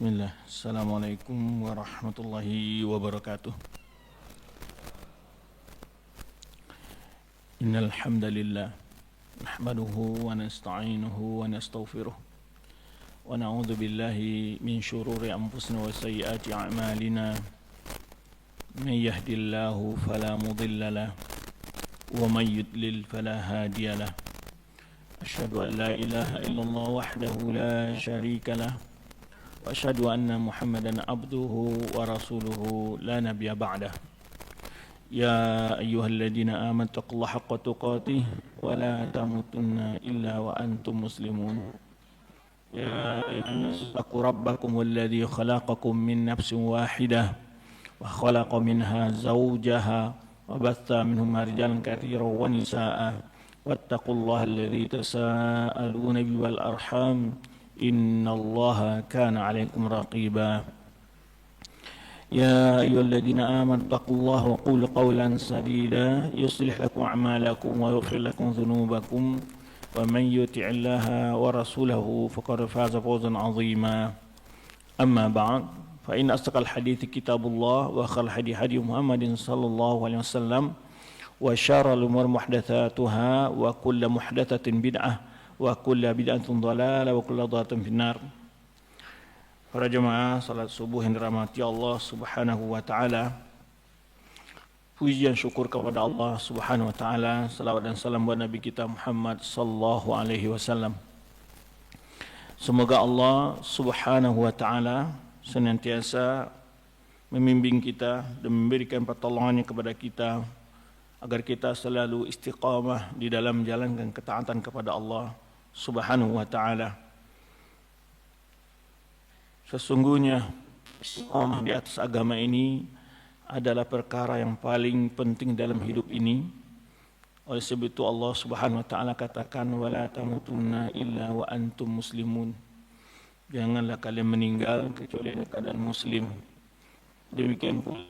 Bismillah. Assalamualaikum warahmatullahi wabarakatuh. Innal hamdalillah nahmaduhu wa nasta'inuhu wa nastaghfiruh wa na'udzu billahi min shururi anfusina wa sayyiati a'malina. May yahdihillahu fala mudilla lahu wa may yudlil fala hadiya lahu. Asyhadu an la ilaha illallah wahdahu la syarika lahu wa asyhadu anna Muhammadan abduhu wa rasuluhu la nabiyya ba'dah. Ya ayyuhalladzina amanu taqullaha haqqa tuqatih wa la tamutunna illa wa antum muslimun. Ya ayyuhannas taqu rabbakum alladzi khalaqakum min nafsin wahidah wa khalaqa minha zawjaha wa batha minhuma rijalan katsiran wa nisaa'a wattaqullaha alladzi tasaaluna bihi wal arham innallaha kana 'alaikum raqiba. Ya ayyuhalladzina amanu taqullaha wa qulu qawlan sadida yuslih lakum a'malakum wa yaghfir lakum dhunubakum wa man yuti'illaha wa rasulahu faqad faza fawzan 'azima. Amma ba'd, fa inna asdaqal hadithi kitabullah wa khairal hadi Muhammadin sallallahu alaihi wasallam wa syarrul umuri muhdatsatuha wa kullu muhdatsatin bid'ah wa kullu bid'atin dhalalah wa kullu dhalalatin finnar. Para jemaah salat subuh yang dirahmati Allah Subhanahu wa taala. Puji dan syukur kepada Allah Subhanahu wa taala, salawat dan salam buat Nabi kita Muhammad sallallahu alaihi wasallam. Semoga Allah Subhanahu wa taala senantiasa membimbing kita dan memberikan pertolongannya kepada kita agar kita selalu istiqamah di dalam menjalankan ketaatan kepada Allah Subhanahu wa taala. Sesungguhnya istiqamah di atas agama ini adalah perkara yang paling penting dalam hidup ini. Oleh sebab itu Allah Subhanahu wa taala katakan wala tamutunna illa wa antum muslimun. Janganlah kalian meninggal kecuali dalam keadaan muslim. Demikian pula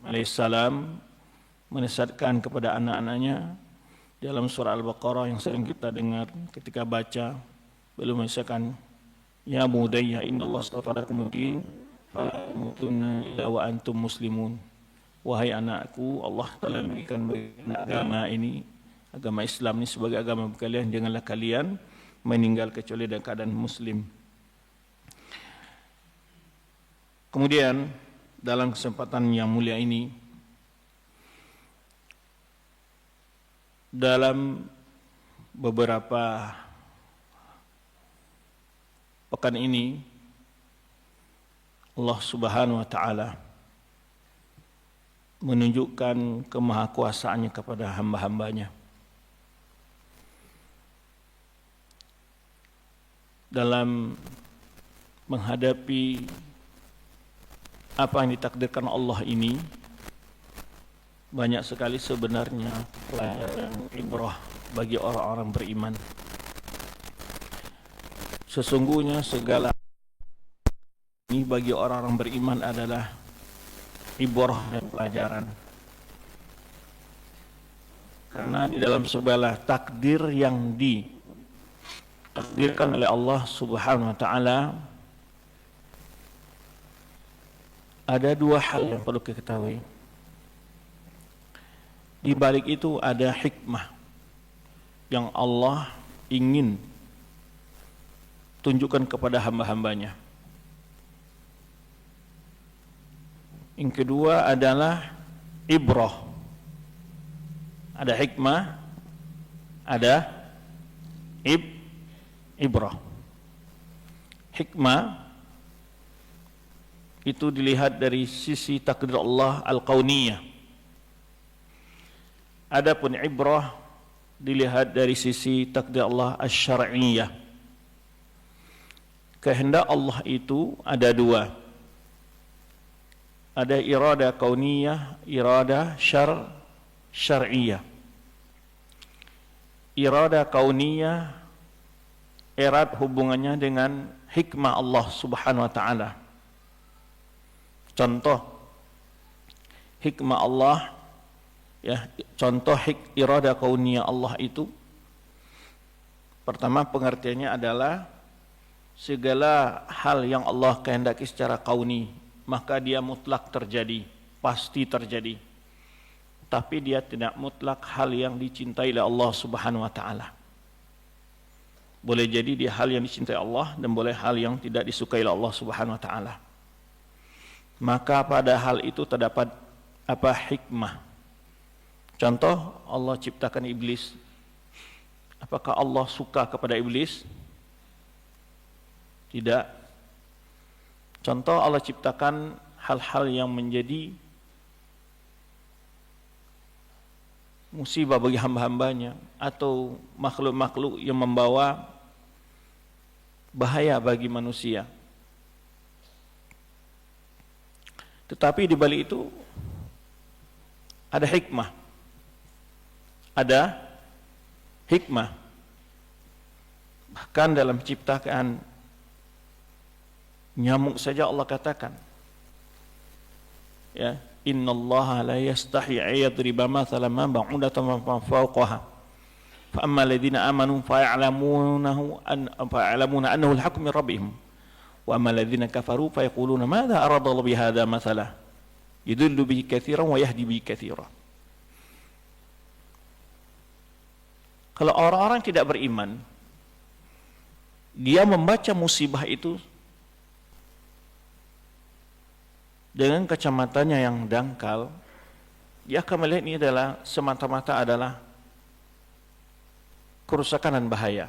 alaihissalam menasihatkan kepada anak-anaknya dalam surah Al-Baqarah yang sering kita dengar ketika baca, belum menasihatkan ya budayya innallaha astafa lakum ad-din fala tamutunna illa wa antum muslimun. Wahai anakku, Allah telah memberikan agama ini, agama Islam ini sebagai agama kalian, janganlah kalian meninggal kecuali dalam keadaan muslim. Kemudian dalam kesempatan yang mulia ini, dalam beberapa pekan ini Allah Subhanahu wa taala menunjukkan kemahakuasaannya kepada hamba-hambanya dalam menghadapi apa yang ditakdirkan Allah ini. Banyak sekali sebenarnya pelajaran ibrah bagi orang-orang beriman. Sesungguhnya segala ini bagi orang-orang beriman adalah ibrah dan pelajaran. Karena di dalam segala takdir yang ditakdirkan oleh Allah Subhanahu wa taala ada dua hal yang perlu kita ketahui. Di balik itu ada hikmah yang Allah ingin tunjukkan kepada hamba-hambanya. Yang kedua adalah ibrah. Ada hikmah, ada ibrah. Hikmah itu dilihat dari sisi takdir Allah al-kauniyah. Adapun ibrah dilihat dari sisi takdir Allah asy-syar'iyyah. Kehendak Allah itu ada dua. Ada irada kauniyah, irada syar'iyyah. Irada kauniyah erat hubungannya dengan hikmah Allah Subhanahu wa taala. Contoh hikmah Allah, ya, contoh irada kauniyah Allah itu pertama pengertiannya adalah segala hal yang Allah kehendaki secara kauni, maka dia mutlak terjadi, pasti terjadi. Tapi dia tidak mutlak hal yang dicintai oleh Allah Subhanahu wa taala. Boleh jadi dia hal yang dicintai Allah dan boleh hal yang tidak disukai oleh Allah Subhanahu wa taala. Maka pada hal itu terdapat apa hikmah. Contoh, Allah ciptakan iblis. Apakah Allah suka kepada iblis? Tidak. Contoh, Allah ciptakan hal-hal yang menjadi musibah bagi hamba-hambanya atau makhluk-makhluk yang membawa bahaya bagi manusia. Tetapi di balik itu ada hikmah. Ada hikmah. Bahkan dalam ciptaan nyamuk saja Allah katakan, ya, innallaha la yastahi ayadriba mathalan ma ba'udatan fawqaha fa amma alladhina amanu fa ya'lamuna annahu al-haqqu min rabbihim wa amma alladhina kafaru fa yaquluna madza arada Allah bihadza mathala yudillu bihi katsiran wa yahdi bihi katsiran. Kalau orang-orang tidak beriman, dia membaca musibah itu dengan kacamatanya yang dangkal, dia akan melihat ini adalah semata-mata adalah kerusakan dan bahaya.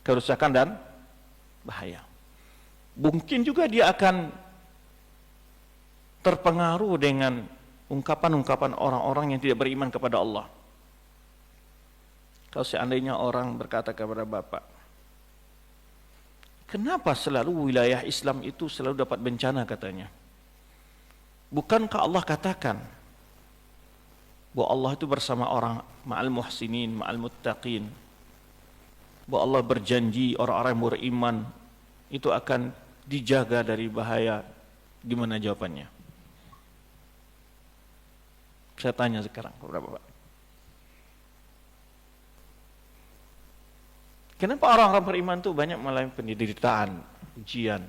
Kerusakan dan bahaya. Mungkin juga dia akan terpengaruh dengan ungkapan-ungkapan orang-orang yang tidak beriman kepada Allah. Kalau seandainya orang berkata kepada Bapak, kenapa selalu wilayah Islam itu selalu dapat bencana katanya? Bukankah Allah katakan bahwa Allah itu bersama orang ma'al muhsinin, ma'al muttaqin, bahwa Allah berjanji orang-orang yang beriman itu akan dijaga dari bahaya. Gimana jawabannya? Saya tanya sekarang kepada Bapak. Kenapa orang-orang beriman itu banyak mengalami penderitaan, ujian?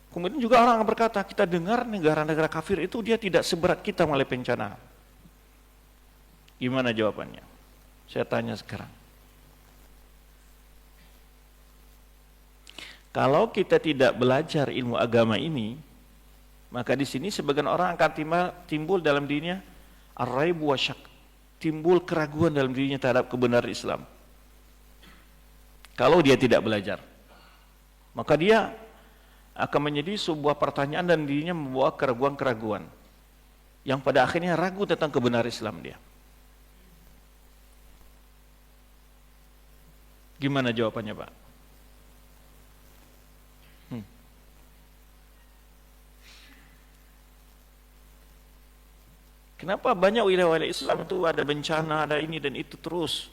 Kemudian juga orang berkata, kita dengar negara-negara kafir itu dia tidak seberat kita mengalami bencana. Gimana jawabannya? Saya tanya sekarang. Kalau kita tidak belajar ilmu agama ini, maka di sini sebagian orang akan timbul dalam dirinya ar-raibu wa syak, timbul keraguan dalam dirinya terhadap kebenaran Islam. Kalau dia tidak belajar, maka dia akan menjadi sebuah pertanyaan dan dirinya membawa keraguan-keraguan yang pada akhirnya ragu tentang kebenaran Islam dia. Gimana jawabannya, Pak? Kenapa banyak wilayah-wilayah Islam itu ada bencana, ada ini dan itu terus?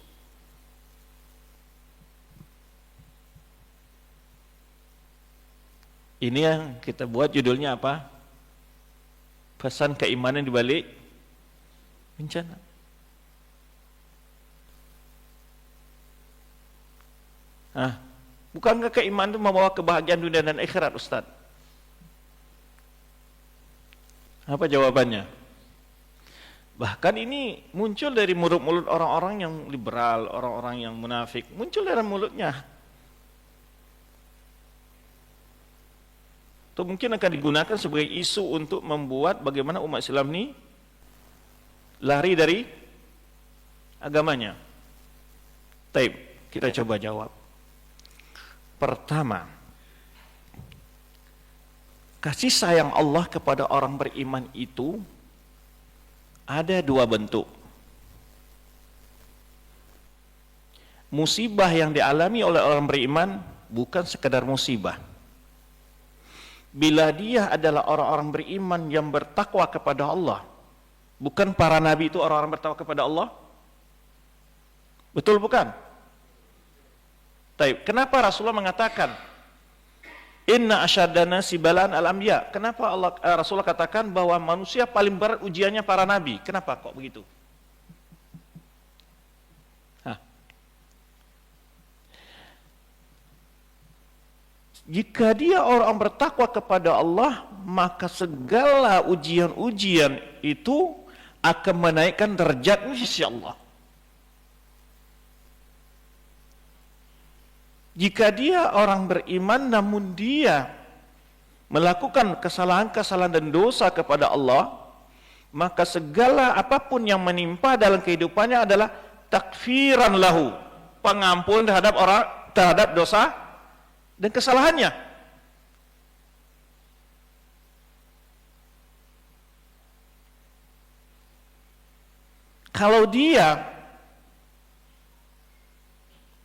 Ini yang kita buat judulnya apa? Pesan keimanan di balik bencana. Bukankah keimanan itu membawa kebahagiaan dunia dan akhirat, Ustaz? Apa jawabannya? Bahkan ini muncul dari mulut-mulut orang-orang yang liberal, orang-orang yang munafik, muncul dari mulutnya. Itu mungkin akan digunakan sebagai isu untuk membuat bagaimana umat Islam ini lari dari agamanya. Taib, kita coba jawab. Pertama, kasih sayang Allah kepada orang beriman itu ada dua bentuk. Musibah yang dialami oleh orang beriman bukan sekedar musibah. Bila dia adalah orang-orang beriman yang bertakwa kepada Allah, bukan para nabi itu orang-orang bertakwa kepada Allah? Betul bukan? Taib. Kenapa Rasulullah mengatakan inna asyadana sibalan al-anbiya? Kenapa Rasulullah katakan bahwa manusia paling berat ujiannya para nabi? Kenapa kok begitu? Jika dia orang bertakwa kepada Allah, maka segala ujian-ujian itu akan menaikkan derajatnya di sisi Allah. Jika dia orang beriman namun dia melakukan kesalahan-kesalahan dan dosa kepada Allah, maka segala apapun yang menimpa dalam kehidupannya adalah takfiran lahu, pengampun terhadap dosa dan kesalahannya. Kalau dia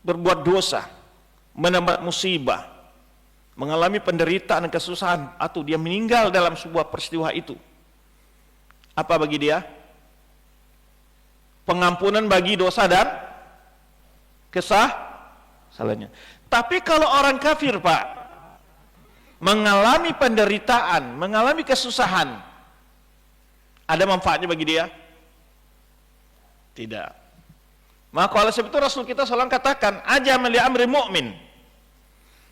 berbuat dosa, mendapat musibah, mengalami penderitaan dan kesusahan, atau dia meninggal dalam sebuah peristiwa itu, apa bagi dia? Pengampunan bagi dosa dan kesalahannya. Tapi kalau orang kafir, Pak, mengalami penderitaan, mengalami kesusahan, ada manfaatnya bagi dia? Tidak. Maka oleh sebab itu Rasul kita SAW katakan, aja meli amri mu'min,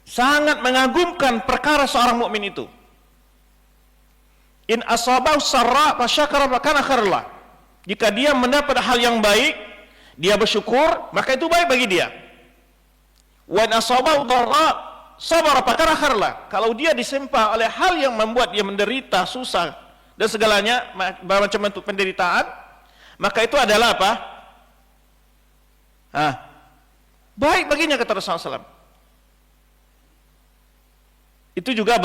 sangat mengagumkan perkara seorang mukmin itu. In asabahu sarra fa syakara fa kana khairlah. Jika dia mendapat hal yang baik, dia bersyukur, maka itu baik bagi dia. Wa in asabahu dharra sabara fa kana khairlah. Kalau dia disempa oleh hal yang membuat dia menderita, susah dan segalanya macam bentuk penderitaan, maka itu adalah apa? Baik baginya, kata Rasulullah SAW. Itu juga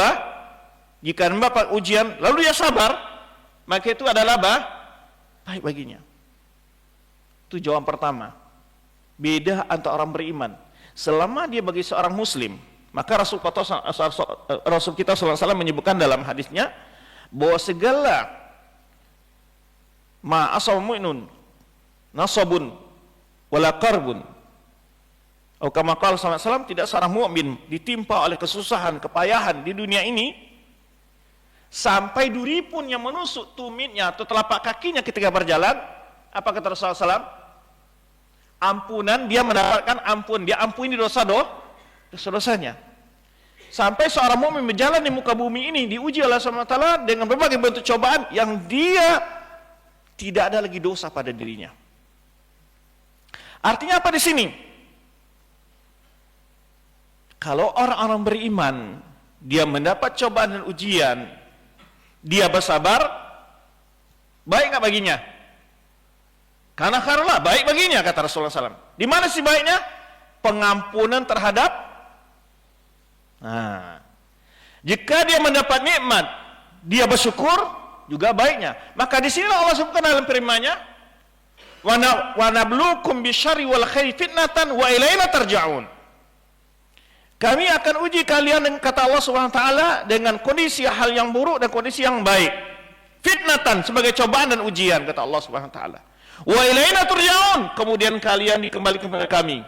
jika mendapat ujian lalu dia sabar, maka itu adalah baik baginya. Itu jawaban pertama. Beda antara orang beriman. Selama dia bagi seorang muslim, maka Rasul kita SAW menyebutkan dalam hadisnya bahwa segala ma asal mu'minun nasabun wala qarbun, atau kama qala SAW, tidak seorang mukmin ditimpa oleh kesusahan, kepayahan di dunia ini sampai duri pun yang menusuk tumitnya atau telapak kakinya ketika berjalan. Apa kata Rasulullah SAW? Ampunan, dia mendapatkan ampun, dia ampuni dosa-dosanya. Sampai seorang mukmin berjalan di muka bumi ini diuji oleh Allah SWT dengan berbagai bentuk cobaan yang dia tidak ada lagi dosa pada dirinya. Artinya apa di sini? Kalau orang-orang beriman, dia mendapat cobaan dan ujian, dia bersabar, baik nggak baginya? Karena khairullah, baik baginya, kata Rasulullah SAW. Di mana sih baiknya? Pengampunan terhadap. Jika dia mendapat nikmat, dia bersyukur, juga baiknya. Maka di sini Allah sebutkan dalam firman-Nya, wa nabluukum bisyarri wal khairi fitnatan wa ilaina tarja'un. Kami akan uji kalian, dengan kata Allah SWT, dengan kondisi hal yang buruk dan kondisi yang baik. Fitnatan, sebagai cobaan dan ujian, kata Allah SWT. Wa ilaina turja'un, kemudian kalian dikembalikan kepada kami.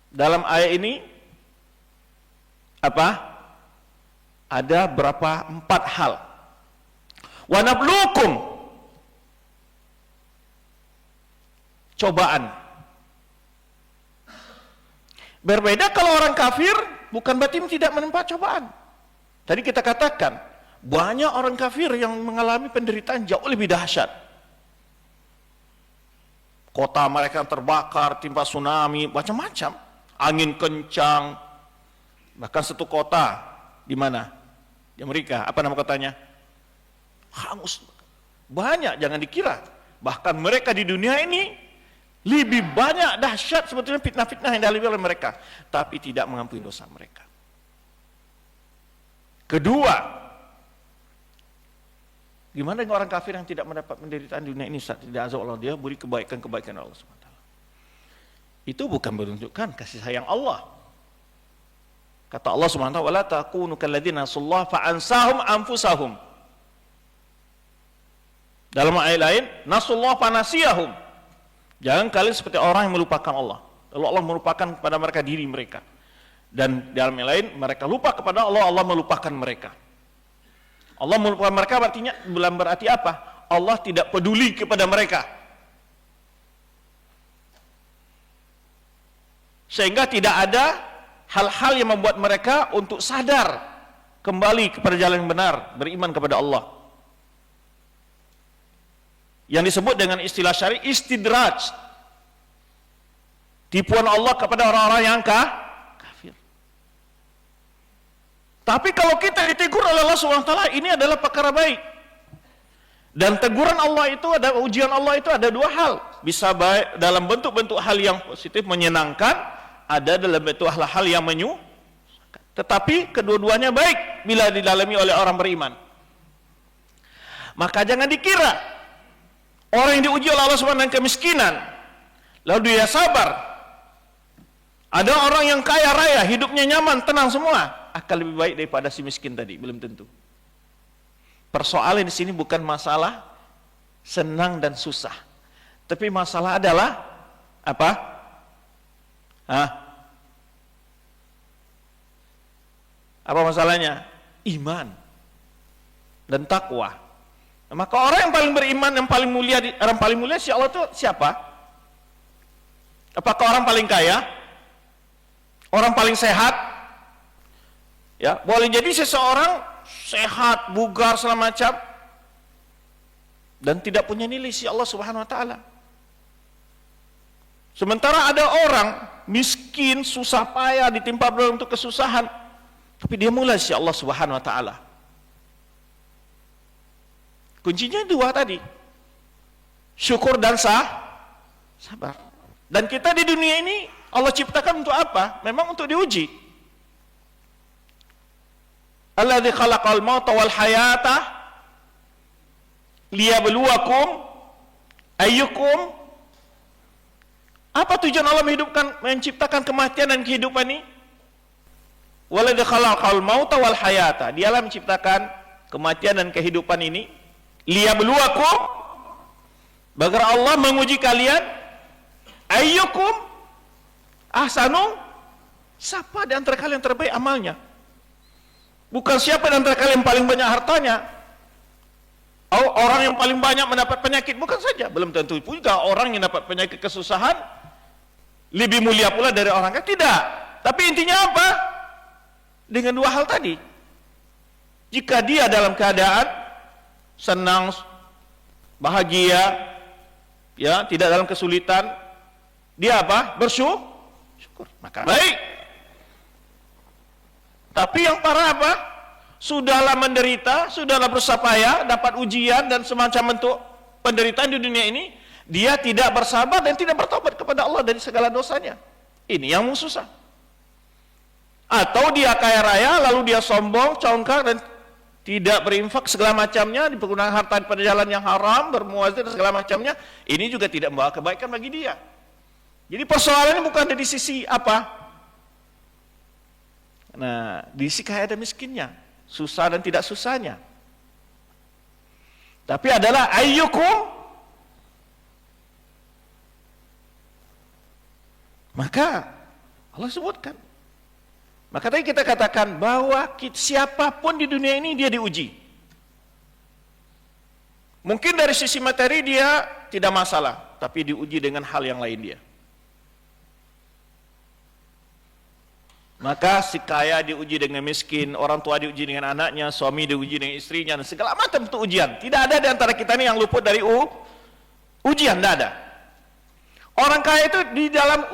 Dalam ayat ini apa? Ada berapa? 4 hal. Wa nabluukum, cobaan. Berbeda kalau orang kafir, bukan berarti tidak menempa cobaan. Tadi kita katakan, banyak orang kafir yang mengalami penderitaan jauh lebih dahsyat. Kota mereka terbakar, timpa tsunami, macam-macam. Angin kencang. Bahkan satu kota, di mana? Di Amerika, apa nama kotanya? Hangus. Banyak, jangan dikira. Bahkan mereka di dunia ini lebih banyak dahsyat sebetulnya fitnah-fitnah yang dialami oleh mereka, tapi tidak mengampuni dosa mereka. Kedua, gimana dengan orang kafir yang tidak mendapat penderitaan di dunia ini saat tidak azab Allah, dia beri kebaikan-kebaikan Allah SWT. Itu bukan menunjukkan kasih sayang Allah. Kata Allah SWT, wala takunu kalladzina nasullaha fa'ansahum anfusahum. Dalam ayat lain, nasullaha fanasiyahum. Jangan kalian seperti orang yang melupakan Allah, lalu Allah melupakan kepada mereka diri mereka. Dan dalam yang lain, mereka lupa kepada Allah, Allah melupakan mereka. Allah melupakan mereka berarti apa? Allah tidak peduli kepada mereka, sehingga tidak ada hal-hal yang membuat mereka untuk sadar kembali kepada jalan yang benar, beriman kepada Allah. Yang disebut dengan istilah syar'i istidraj, tipuan Allah kepada orang-orang yang kafir. Tapi kalau kita ditegur oleh Allah SWT, ini adalah perkara baik. Dan teguran Allah itu, ada ujian Allah itu ada dua hal. Bisa baik dalam bentuk-bentuk hal yang positif menyenangkan, ada dalam bentuk hal-hal yang menyusahkan. Tetapi kedua-duanya baik bila didalami oleh orang beriman. Maka jangan dikira orang yang diuji oleh Allah SWT dengan kemiskinan, lalu dia sabar. Ada orang yang kaya raya, hidupnya nyaman, tenang semua, akan lebih baik daripada si miskin tadi. Belum tentu. Persoalan di sini bukan masalah senang dan susah, tapi masalah adalah apa? Apa masalahnya? Iman dan takwa. Maka orang yang paling beriman, yang paling mulia, orang paling mulia si Allah itu siapa? Apakah orang paling kaya? Orang paling sehat? Ya, boleh jadi seseorang sehat, bugar, segala macam, dan tidak punya nilai si Allah Subhanahu wa taala. Sementara ada orang miskin, susah payah, ditimpa untuk kesusahan, tapi dia mulai si Allah Subhanahu wa taala. Kuncinya dua tadi, syukur dan sabar. Dan kita di dunia ini Allah ciptakan untuk apa? Memang untuk diuji. Alladzi khalaqal mauta wal hayata liyabluwakum ayyukum. Apa tujuan Allah menciptakan kematian dan kehidupan ini? Walladzi khalaqal mauta wal hayata. Dialah menciptakan kematian dan kehidupan ini liyabluwakum, agar Allah menguji kalian, ayyukum ahsanu, siapa di antara kalian terbaik amalnya. Bukan siapa di antara kalian paling banyak hartanya, orang yang paling banyak mendapat penyakit, bukan saja. Belum tentu juga orang yang dapat penyakit kesusahan lebih mulia pula dari orang kaya, tidak. Tapi intinya apa? Dengan dua hal tadi, jika dia dalam keadaan senang, bahagia, ya, tidak dalam kesulitan, dia apa? Bersyukur, maka baik. Tapi yang parah apa? Sudahlah menderita, sudahlah berusaha payah, dapat ujian dan semacam bentuk penderitaan di dunia ini, dia tidak bersabar dan tidak bertobat kepada Allah dari segala dosanya. Ini yang susah. Atau dia kaya raya, lalu dia sombong, congkak, dan tidak berinfak segala macamnya, dipergunakan harta pada jalan yang haram, bermuazir dan segala macamnya. Ini juga tidak membawa kebaikan bagi dia. Jadi persoalannya bukan dari sisi apa? Nah, di sisi kaya dan miskinnya, susah dan tidak susahnya. Tapi adalah ayyukum, maka Allah sebutkan. Maka tadi kita katakan bahwa siapapun di dunia ini dia diuji. Mungkin dari sisi materi dia tidak masalah, tapi diuji dengan hal yang lain dia. Maka si kaya diuji dengan miskin, orang tua diuji dengan anaknya, suami diuji dengan istrinya, dan segala macam bentuk ujian. Tidak ada di antara kita ini yang luput dari ujian, tidak ada. Orang kaya itu di dalam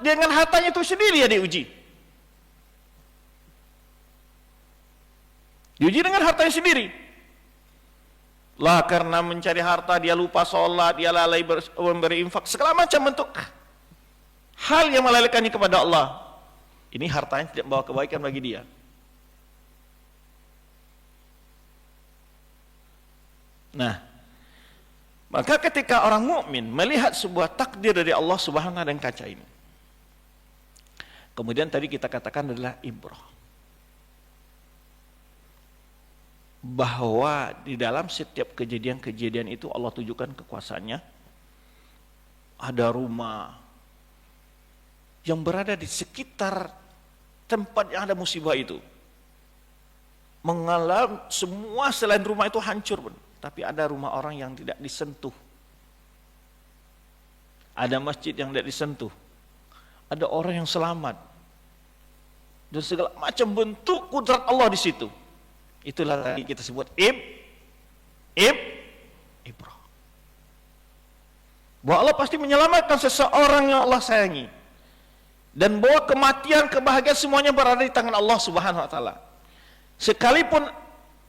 dengan hartanya itu sendiri ya diuji. Diuji dengan hartanya sendiri. Lah karena mencari harta dia lupa sholat, dia lalai memberi infak, segala macam bentuk hal yang melalaikannya kepada Allah. Ini hartanya tidak membawa kebaikan bagi dia. Nah, maka ketika orang mukmin melihat sebuah takdir dari Allah Subhanahu wa taala dan kaca ini, kemudian tadi kita katakan adalah ibrah, bahwa di dalam setiap kejadian-kejadian itu Allah tunjukkan kekuasaannya. Ada rumah yang berada di sekitar tempat yang ada musibah itu, mengalami semua selain rumah itu hancur, tapi ada rumah orang yang tidak disentuh, ada masjid yang tidak disentuh, ada orang yang selamat, dan segala macam bentuk kudrat Allah di situ. Itulah tadi kita sebut ibrah. Bahwa Allah pasti menyelamatkan seseorang yang Allah sayangi, dan bahwa kematian, kebahagiaan semuanya berada di tangan Allah Subhanahu wa taala. Sekalipun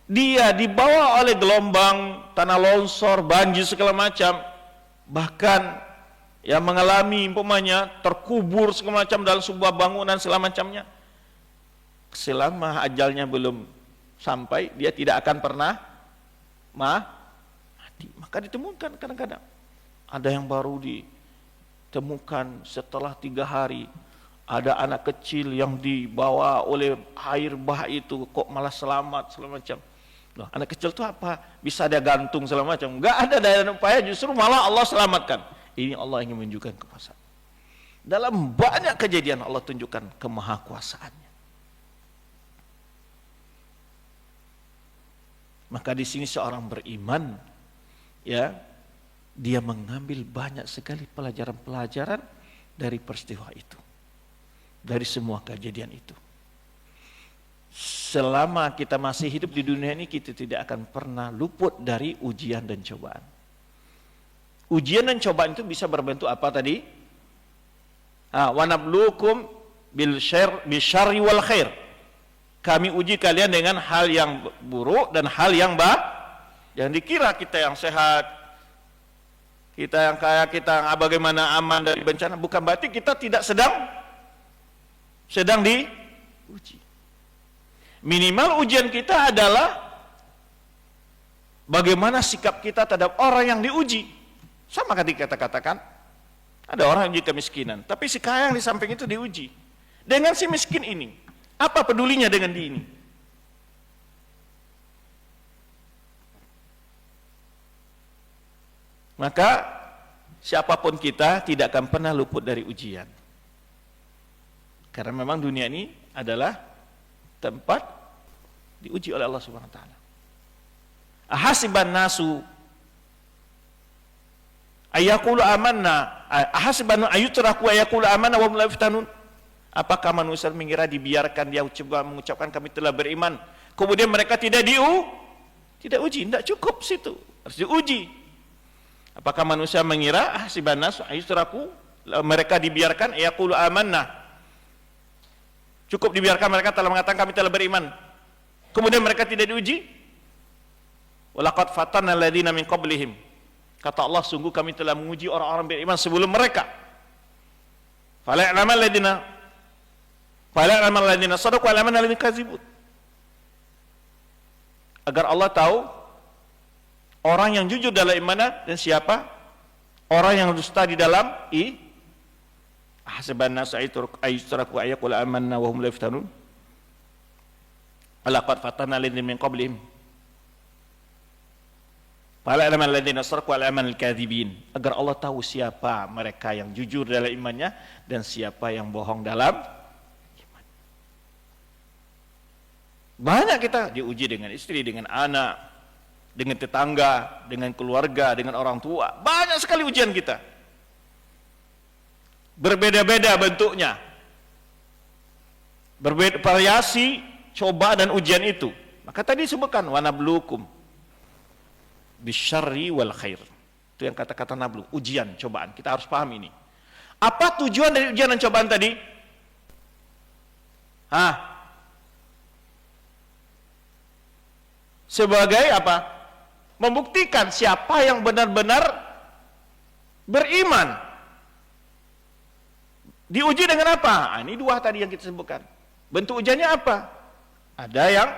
dia dibawa oleh gelombang, tanah longsor, banjir segala macam, bahkan yang mengalami umpamanya terkubur segala macam dalam sebuah bangunan segala macamnya, selama ajalnya belum sampai dia tidak akan pernah mati. Maka ditemukan kadang-kadang ada yang baru ditemukan setelah 3 hari, ada anak kecil yang dibawa oleh air bah itu kok malah selamat segala macam. Loh, anak kecil itu apa? Bisa dia gantung segala macam? Enggak ada daya upaya, justru malah Allah selamatkan. Ini Allah ingin menunjukkan kekuasaan. Dalam banyak kejadian Allah tunjukkan kemahakuasaannya. Maka di sini seorang beriman, ya, dia mengambil banyak sekali pelajaran-pelajaran dari peristiwa itu, dari semua kejadian itu. Selama kita masih hidup di dunia ini, kita tidak akan pernah luput dari ujian dan cobaan. Ujian dan cobaan itu bisa berbentuk apa tadi? Wa nabluukum bil syarri wal khair. Kami uji kalian dengan hal yang buruk dan hal yang baik. Yang dikira kita yang sehat, kita yang kaya, kita yang bagaimana aman dari bencana, bukan berarti kita tidak sedang diuji. Minimal ujian kita adalah bagaimana sikap kita terhadap orang yang diuji. Sama ketika kita katakan, ada orang yang uji kemiskinan, tapi si kaya yang di samping itu diuji. Dengan si miskin ini, apa pedulinya dengan dia ini? Maka siapapun kita tidak akan pernah luput dari ujian. Karena memang dunia ini adalah tempat diuji oleh Allah Subhanahu wa taala. Ahasiban nasu ayaqulu amanna, ahasiban ayutraku ayaqulu amanna wa hum la yuftanun. Apakah manusia mengira dibiarkan dia mengucapkan kami telah beriman, kemudian mereka tidak uji? Tidak cukup situ, harus diuji. Apakah manusia mengira ahasiban nasu ayutraku, mereka dibiarkan ayaqulu amanna, cukup dibiarkan mereka telah mengatakan kami telah beriman, kemudian mereka tidak diuji? Walaqad fatanna alladziina min qablihim, kata Allah, sungguh kami telah menguji orang-orang beriman sebelum mereka. Fala'lamal ladzina shadaqu wa la'lamal ladzina kadzibun. Agar Allah tahu orang yang jujur dalam imannya dan siapa orang yang dusta di dalam ahsaban nas ayutraku ayaqul amanna wa hum la yuftanun. Laqad fatanna ladzina min qablihim fala'lamal ladzina sadaqu wa la'lamal kadzibin. Agar Allah tahu siapa mereka yang jujur dalam imannya dan siapa yang bohong dalam iman. Banyak kita diuji dengan istri, dengan anak, dengan tetangga, dengan keluarga, dengan orang tua. Banyak sekali ujian kita. Berbeda-beda bentuknya, berbeda variasi coba dan ujian itu. Maka tadi disebutkan wa nabluukum bisyarri wal khair. Itu yang kata-kata nablu, ujian, cobaan. Kita harus paham ini. Apa tujuan dari ujian dan cobaan tadi? Sebagai apa? Membuktikan siapa yang benar-benar beriman. Diuji dengan apa? Ini 2 tadi yang kita sebutkan. Bentuk ujiannya apa? Ada yang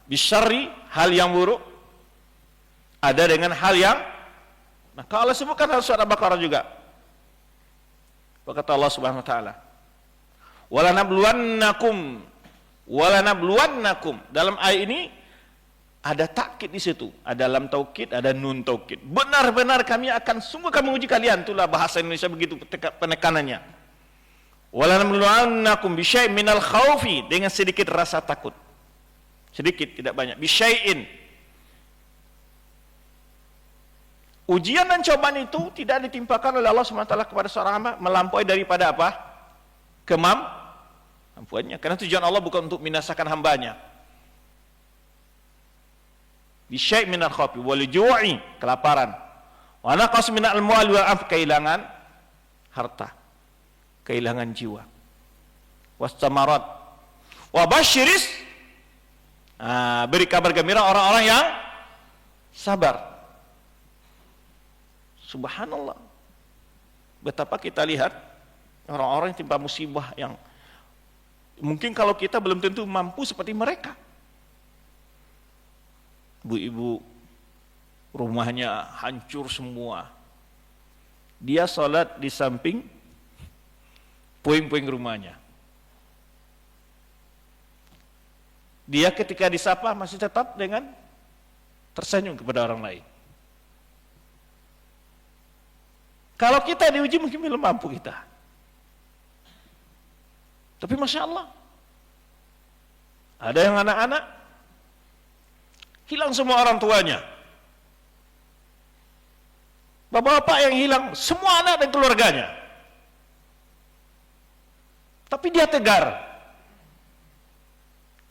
bisyarri, hal yang buruk. Ada dengan hal yang, nah kalau sebutkan dalam surah Al-Baqarah juga. Berkata Allah Subhanahu wa taala, walanabluwannakum. Dalam ayat ini ada takkid di situ, ada lam taukid, ada nun taukid. Benar-benar sungguh kami menguji kalian. Itulah bahasa Indonesia begitu penekanannya. Walanabluwannakum bisyai'in minal khaufi, dengan sedikit rasa takut. Sedikit, tidak banyak. Bisyai'in. Ujian dan cobaan itu tidak ditimpakan oleh Allah SWT kepada seorang hamba melampaui daripada apa? kemampuannya. Karena tujuan Allah bukan untuk binasakan hambanya. Bisyai' minal khawfi wal ju'i, kelaparan. Wa naqas minal amwali wal anf, kehilangan harta, kehilangan jiwa. Wastamarat. Wa basyiris, beri kabar gembira orang-orang yang sabar. Subhanallah. Betapa kita lihat orang-orang yang timpa musibah yang mungkin kalau kita belum tentu mampu seperti mereka. Ibu-ibu rumahnya hancur semua. Dia sholat di samping puing-puing rumahnya. Dia ketika disapa masih tetap dengan tersenyum kepada orang lain. Kalau kita diuji mungkin belum mampu kita. Tapi Masya Allah, ada yang anak-anak hilang semua orang tuanya. Bapak-bapak yang hilang semua anak dan keluarganya. Tapi dia tegar.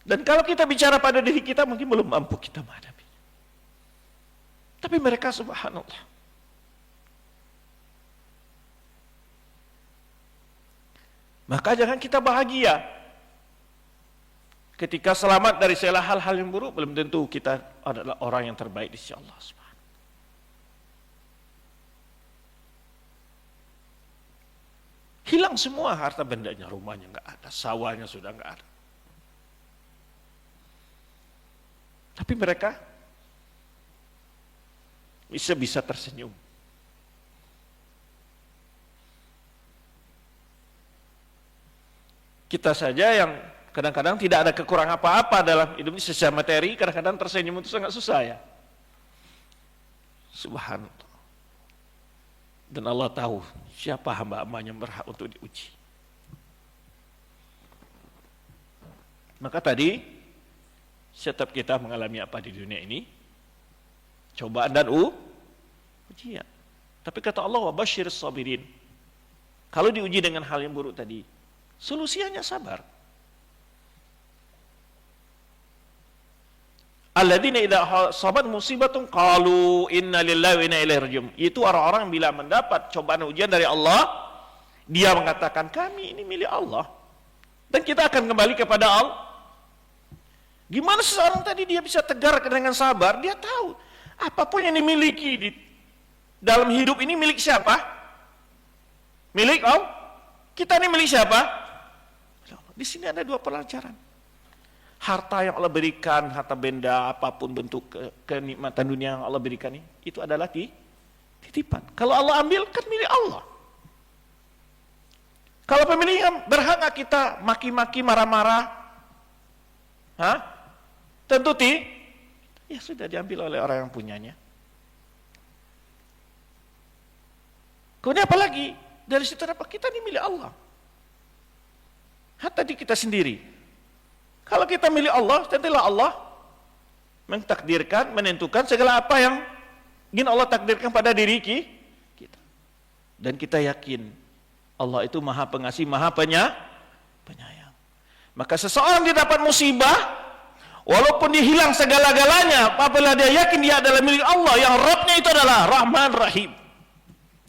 Dan kalau kita bicara pada diri kita mungkin belum mampu kita menghadapi. Tapi mereka subhanallah. Maka jangan kita bahagia ketika selamat dari segala hal-hal yang buruk, belum tentu kita adalah orang yang terbaik di sisi Allah Subhanahu. Hilang semua harta bendanya, rumahnya nggak ada, sawahnya sudah nggak ada. Tapi mereka bisa tersenyum. Kita saja yang kadang-kadang tidak ada kekurangan apa-apa dalam hidup ini secara materi, kadang-kadang tersenyum itu sangat susah ya. Subhanallah. Dan Allah tahu siapa hamba-hambanya yang berhak untuk diuji. Maka tadi setiap kita mengalami apa di dunia ini, cobaan dan ujian. Tapi kata Allah, wa basyiris sabirin. Kalau diuji dengan hal yang buruk tadi, solusinya sabar. Alladzina idza sabat musibatun qalu inna lillahi wa inna ilaihi raji'un. Itu orang-orang yang bila mendapat cobaan ujian dari Allah, dia mengatakan kami ini milik Allah dan kita akan kembali kepada Allah. Gimana seseorang tadi dia bisa tegar dengan sabar? Dia tahu apapun yang dimiliki di dalam hidup ini milik siapa? Milik Allah. Kita ini milik siapa? Di sini ada dua pelajaran. Harta yang Allah berikan, harta benda, apapun bentuk kenikmatan dunia yang Allah berikan ini, itu adalah titipan. Kalau Allah ambil, kan milik Allah. Kalau pemilihan berhak nggak kita maki-maki, marah-marah? Tentu ya sudah diambil oleh orang yang punyanya. Kemudian apa lagi? Dari situ apa? Kita ini milik Allah. Hatta di kita sendiri. Kalau kita milik Allah, tentulah Allah mentakdirkan, menentukan segala apa yang ingin Allah takdirkan pada diri kita. Dan kita yakin Allah itu Maha Pengasih, Maha Penyayang. Maka seseorang dia dapat musibah, walaupun dia hilang segala-galanya, apabila dia yakin dia adalah milik Allah, yang Rabbnya itu adalah Rahman Rahim.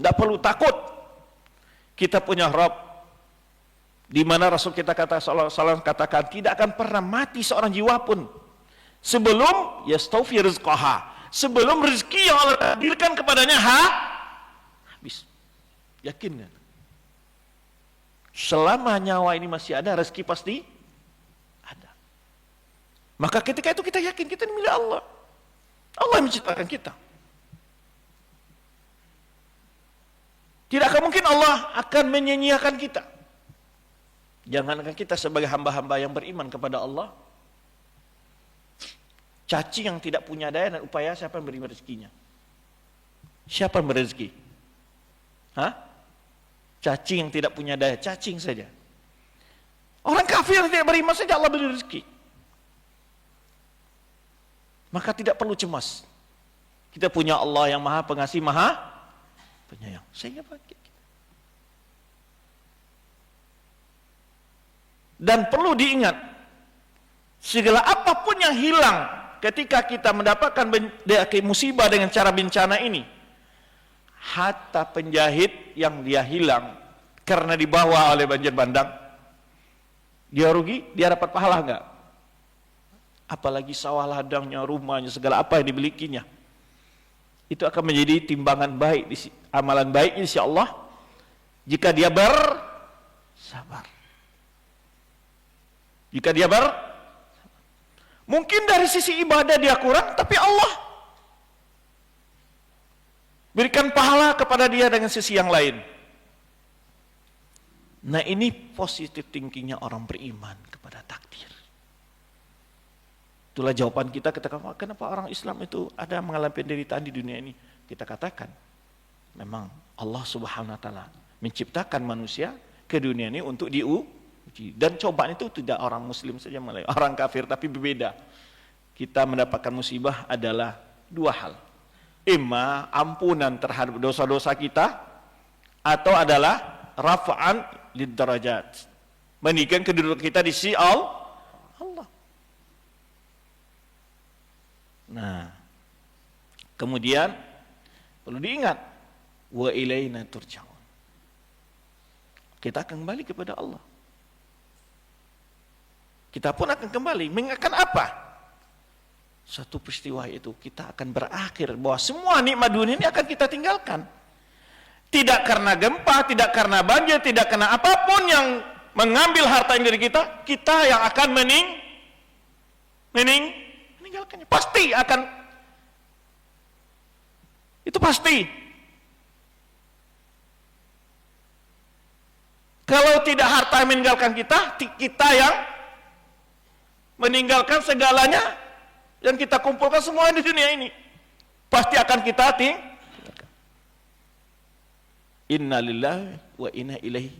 Tidak perlu takut. Kita punya Rabb. Di mana Rasul kita katakan tidak akan pernah mati seorang jiwa pun sebelum yastawfi rizqaha, sebelum rezeki yang Allah takdirkan kepadanya habis. Yakin kan? Selama nyawa ini masih ada, rezeki pasti ada. Maka ketika itu kita yakin kita ini milik Allah. Allah yang menciptakan kita. Tidak akan mungkin Allah akan menyia-nyiakan kita. Jangankan kita sebagai hamba-hamba yang beriman kepada Allah, cacing yang tidak punya daya dan upaya, siapa yang beri rezekinya? Siapa yang beri rezeki? Cacing yang tidak punya daya, cacing saja. Orang kafir yang tidak beriman saja Allah beri rezeki. Maka tidak perlu cemas. Kita punya Allah yang Maha Pengasih, Maha Penyayang. Sehingga bagi. Dan perlu diingat, segala apapun yang hilang ketika kita mendapatkan musibah dengan cara bencana ini, harta penjahit yang dia hilang karena dibawa oleh banjir bandang, dia rugi, dia dapat pahala enggak? Apalagi sawah ladangnya, rumahnya, segala apa yang dimilikinya, itu akan menjadi timbangan baik, amalan baik insya Allah jika dia bersabar. Jika dia mungkin dari sisi ibadah dia kurang, tapi Allah berikan pahala kepada dia dengan sisi yang lain. Nah, ini positive thinkingnya orang beriman kepada takdir. Itulah jawaban kita ketika kenapa orang Islam itu ada mengalami penderitaan di dunia ini. Kita katakan, memang Allah Subhanahu wa taala menciptakan manusia ke dunia ini untuk diuji. Dan cobaan itu tidak orang muslim saja, orang kafir, tapi berbeda. Kita mendapatkan musibah adalah dua hal. Imma ampunan terhadap dosa-dosa kita, atau adalah rafa'an lid darajat, meninggikan kedudukan kita di sisi Allah. Nah, kemudian perlu diingat, wa ilaina turja'un. Kita akan kembali kepada Allah. Kita pun akan kembali. Mengingatkan apa? Satu peristiwa itu kita akan berakhir bahwa semua nikmat dunia ini akan kita tinggalkan. Tidak karena gempa, tidak karena banjir, tidak karena apapun yang mengambil harta yang dari kita, kita yang akan meninggalkannya. Pasti akan. Itu pasti. Kalau tidak harta yang meninggalkan kita, kita yang meninggalkan segalanya yang kita kumpulkan semua di dunia ini. Pasti akan kita tinggalkan. Inna lillahi wa inna ilaihi.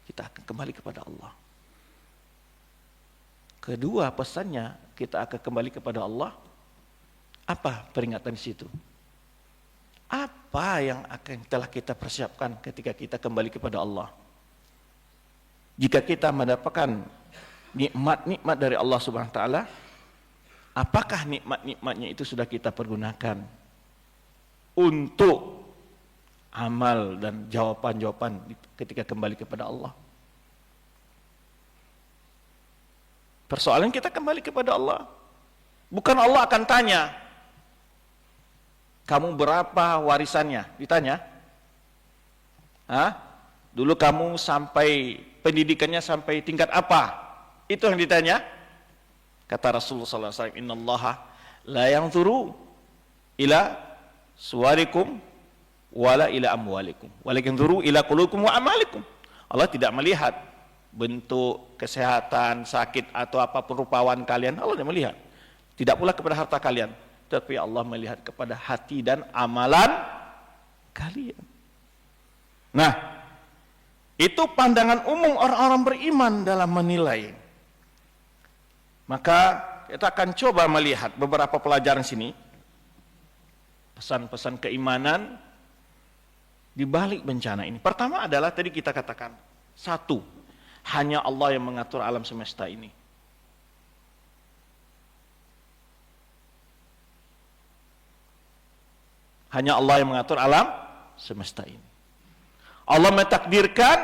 Kita akan kembali kepada Allah. Kedua pesannya, kita akan kembali kepada Allah. Apa peringatan di situ? Apa yang akan telah kita persiapkan ketika kita kembali kepada Allah? Jika kita mendapatkan nikmat-nikmat dari Allah Subhanahu wa taala, apakah nikmat-nikmatnya itu sudah kita pergunakan untuk amal dan jawaban-jawaban ketika kembali kepada Allah? Persoalan kita kembali kepada Allah. Bukan Allah akan tanya, kamu berapa warisannya? Ditanya. Dulu kamu sampai pendidikannya sampai tingkat apa? Itu yang ditanya. Kata Rasulullah SAW, innallaha la yanzuru ila suwarikum wala ila amwalikum walakin yanzuru ila qulubikum wa amalikum. Allah tidak melihat bentuk kesehatan, sakit atau apa perupawan kalian. Allah tidak melihat. Tidak pula kepada harta kalian, tapi Allah melihat kepada hati dan amalan kalian. Nah, itu pandangan umum orang-orang beriman dalam menilai. Maka kita akan coba melihat beberapa pelajaran sini, pesan-pesan keimanan di balik bencana ini. Pertama adalah tadi kita katakan, satu, hanya Allah yang mengatur alam semesta ini. Hanya Allah yang mengatur alam semesta ini. Allah mentakdirkan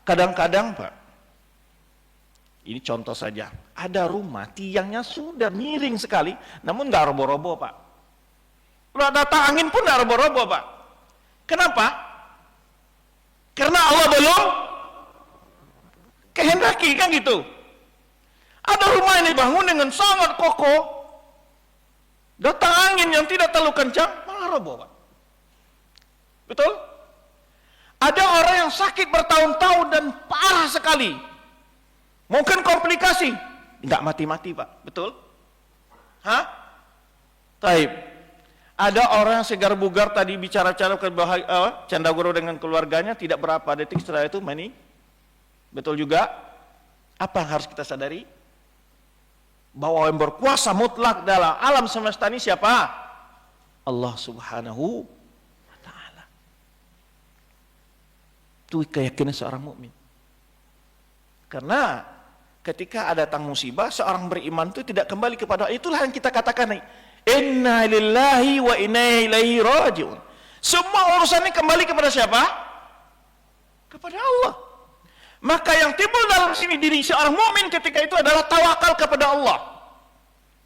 kadang-kadang, Pak, ini contoh saja, ada rumah tiangnya sudah miring sekali, namun nggak roboh-roboh, Pak. Kalau datang angin pun nggak roboh-roboh, Pak. Kenapa? Karena Allah belum kehendaki, kan gitu. Ada rumah yang dibangun dengan sangat kokoh, datang angin yang tidak terlalu kencang, malah roboh, Pak. Betul? Ada orang yang sakit bertahun-tahun dan parah sekali, mungkin komplikasi, nggak mati-mati, Pak. Betul? Taib. Ada orang yang segar bugar tadi bicara-cara canda gurau dengan keluarganya, tidak berapa detik setelah itu Betul juga. Apa yang harus kita sadari? Bahwa yang berkuasa mutlak dalam alam semesta ini siapa? Allah Subhanahu wa taala. Itu keyakinan seorang mukmin. Karena ketika ada datang musibah, seorang beriman itu tidak kembali kepada Allah. Itulah yang kita katakan, inna lillahi wa inna ilaihi raji'un. Semua urusan ini kembali kepada siapa? Kepada Allah. Maka yang timbul dalam sini diri seorang mukmin ketika itu adalah tawakal kepada Allah.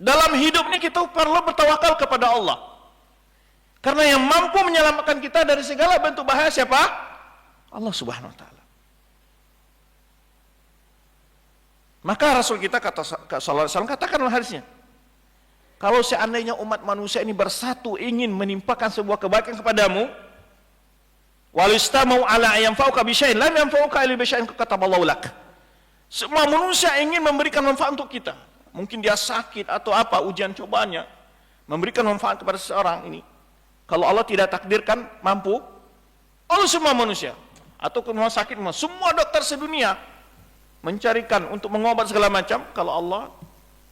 Dalam hidup ini kita perlu bertawakal kepada Allah. Karena yang mampu menyelamatkan kita dari segala bentuk bahaya siapa? Allah Subhanahu wa taala. Maka Rasul kita sallallahu alaihi wasallam katakan dalam hadisnya, kalau seandainya umat manusia ini bersatu ingin menimpakan sebuah kebaikan kepadamu, walistamau ala yanfa'uka bi syai'in lam yanfa'uka illa bi syai'in kataballahu lak. Semua manusia ingin memberikan manfaat untuk kita. Mungkin dia sakit atau apa ujian cobaannya, memberikan manfaat kepada seseorang ini. Kalau Allah tidak takdirkan mampu, Allah semua manusia atau ke rumah sakit semua dokter sedunia mencarikan untuk mengobat segala macam, kalau Allah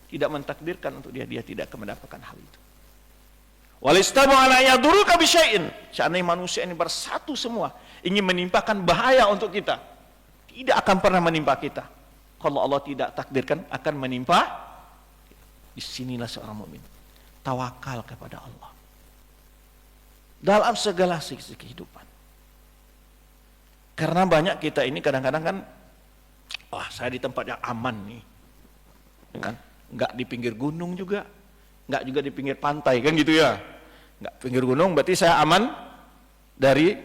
tidak mentakdirkan untuk dia tidak akan mendapatkan hal itu. Walistamu ala yaduruka bi syai'in. Seandainya manusia ini bersatu semua ingin menimpakan bahaya untuk kita, tidak akan pernah menimpa kita. Kalau Allah tidak takdirkan akan menimpa. Disinilah seorang mukmin tawakal kepada Allah dalam segala sisi kehidupan. Karena banyak kita ini kadang-kadang kan, wah saya di tempat yang aman nih, kan? Nggak di pinggir gunung juga, nggak juga di pinggir pantai, kan gitu ya. Nggak pinggir gunung berarti saya aman dari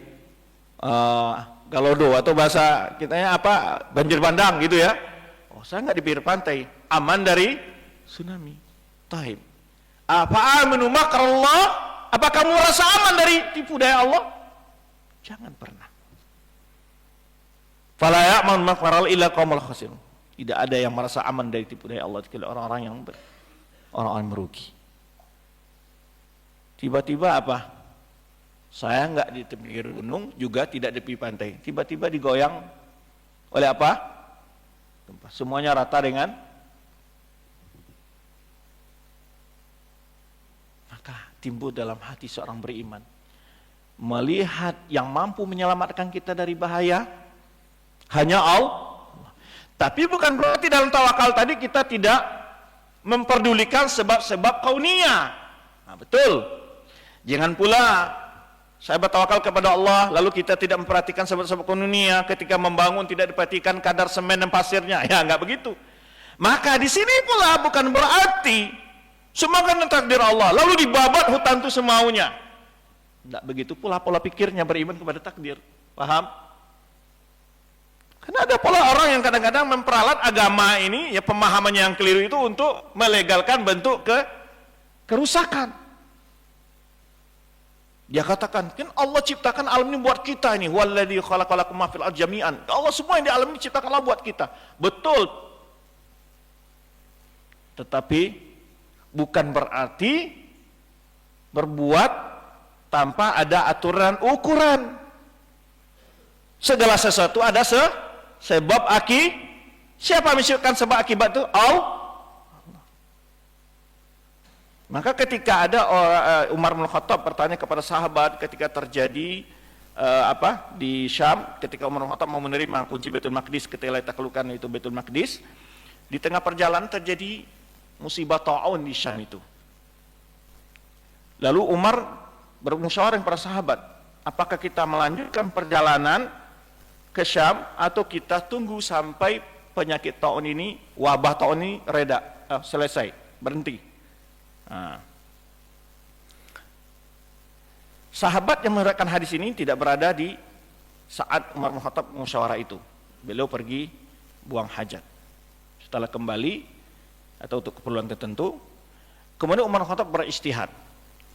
galodo atau bahasa kitanya apa, banjir bandang gitu ya. Oh saya nggak di pinggir pantai, aman dari tsunami. Taib. Apa aminu makrallah? Apa kamu rasa aman dari tipu daya Allah? Jangan pernah. Fala ya'man makrallah illa qaumul khasirun. Tidak ada yang merasa aman dari tipu daya Allah kecuali orang-orang yang orang-orang merugi. Tiba-tiba apa? Saya enggak di pinggir gunung, juga tidak di tepi pantai. Tiba-tiba digoyang oleh apa? Gempa. Semuanya rata dengan, maka timbul dalam hati seorang beriman melihat yang mampu menyelamatkan kita dari bahaya hanya Allah. Tapi bukan berarti dalam tawakal tadi kita tidak memperdulikan sebab-sebab kauniyah. Nah, betul. Jangan pula saya bertawakal kepada Allah lalu kita tidak memperhatikan sebab-sebab kauniyah, ketika membangun tidak diperhatikan kadar semen dan pasirnya. Ya, enggak begitu. Maka di sini pula bukan berarti semua kan takdir Allah lalu dibabat hutan itu semaunya. Enggak begitu pula pola pikirnya beriman kepada takdir. Paham? Karena ada pola orang yang kadang-kadang memperalat agama ini, ya pemahamannya yang keliru itu untuk melegalkan bentuk kerusakan. Dia katakan, kan Allah ciptakan alam ini buat kita ini, walladzi khalaqalakum ma fil ardi jami'an. Allah semua yang di alam ini ciptakan Allah buat kita. Betul. Tetapi bukan berarti berbuat tanpa ada aturan ukuran. Segala sesuatu ada sebab siapa menciptakan sebab akibat itu? Allah. Maka ketika ada Umar bin Khattab bertanya kepada sahabat ketika terjadi di Syam, ketika Umar bin Khattab mau menerima kunci Baitul Maqdis, ketika ditaklukan itu Baitul Maqdis, di tengah perjalanan terjadi musibah ta'un di Syam itu. Lalu Umar bermusyawarah dengan para sahabat, apakah kita melanjutkan perjalanan ke Syam atau kita tunggu sampai penyakit ta'un ini, wabah ta'un ini reda, selesai, berhenti. Nah. Sahabat yang meriwayatkan hadis ini tidak berada di saat Umar bin Khattab musyawarah itu. Beliau pergi buang hajat. Setelah kembali atau untuk keperluan tertentu, kemudian Umar bin Khattab beristihad.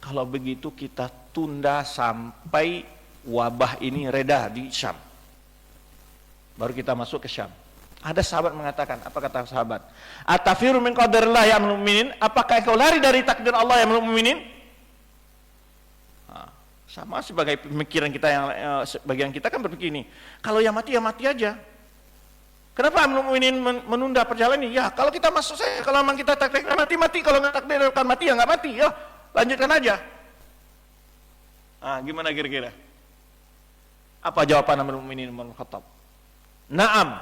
Kalau begitu kita tunda sampai wabah ini reda di Syam. Baru kita masuk ke Syam. Ada sahabat mengatakan, apa kata sahabat? Atafiru min qadarillah ya mu'minin? Apakah kau lari dari takdir Allah ya mu'minin? Sama sebagai pemikiran kita yang sebagian kita kan berpikir ini, kalau yang mati ya mati aja. Kenapa mu'minin menunda perjalanan ini? Ya, kalau kita masuk saya, kalau memang kita takdirkan mati, kalau nggak takdirkan mati ya nggak mati, ya lanjutkan aja. Gimana kira-kira? Apa jawaban Amirul Mukminin Umar bin Khattab? Naam,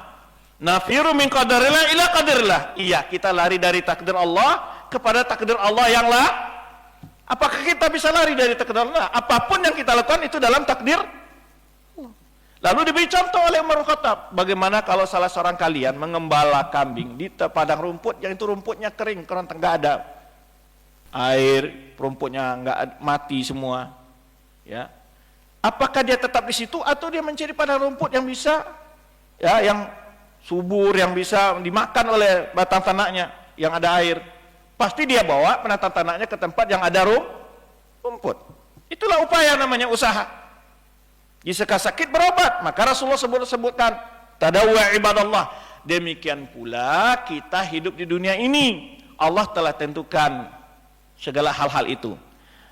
Nafiru min qadarillah ila qadarillah. Iya, kita lari dari takdir Allah kepada takdir Allah yang lah. Apakah kita bisa lari dari takdir Allah? Apapun yang kita lakukan itu dalam takdir. Lalu diberi contoh oleh Umar bin Khattab, bagaimana kalau salah seorang kalian mengembala kambing di padang rumput yang itu rumputnya kering, karena enggak ada air, rumputnya enggak mati semua, ya. Apakah dia tetap di situ atau dia mencari padang rumput yang bisa, ya, yang subur, yang bisa dimakan oleh batang tanahnya, yang ada air? Pasti dia bawa penatang tanahnya ke tempat yang ada rumput. Itulah upaya namanya usaha. Jika sakit berobat, maka Rasulullah sebutkan tadawwa ibadallah. Demikian pula kita hidup di dunia ini, Allah telah tentukan segala hal-hal itu.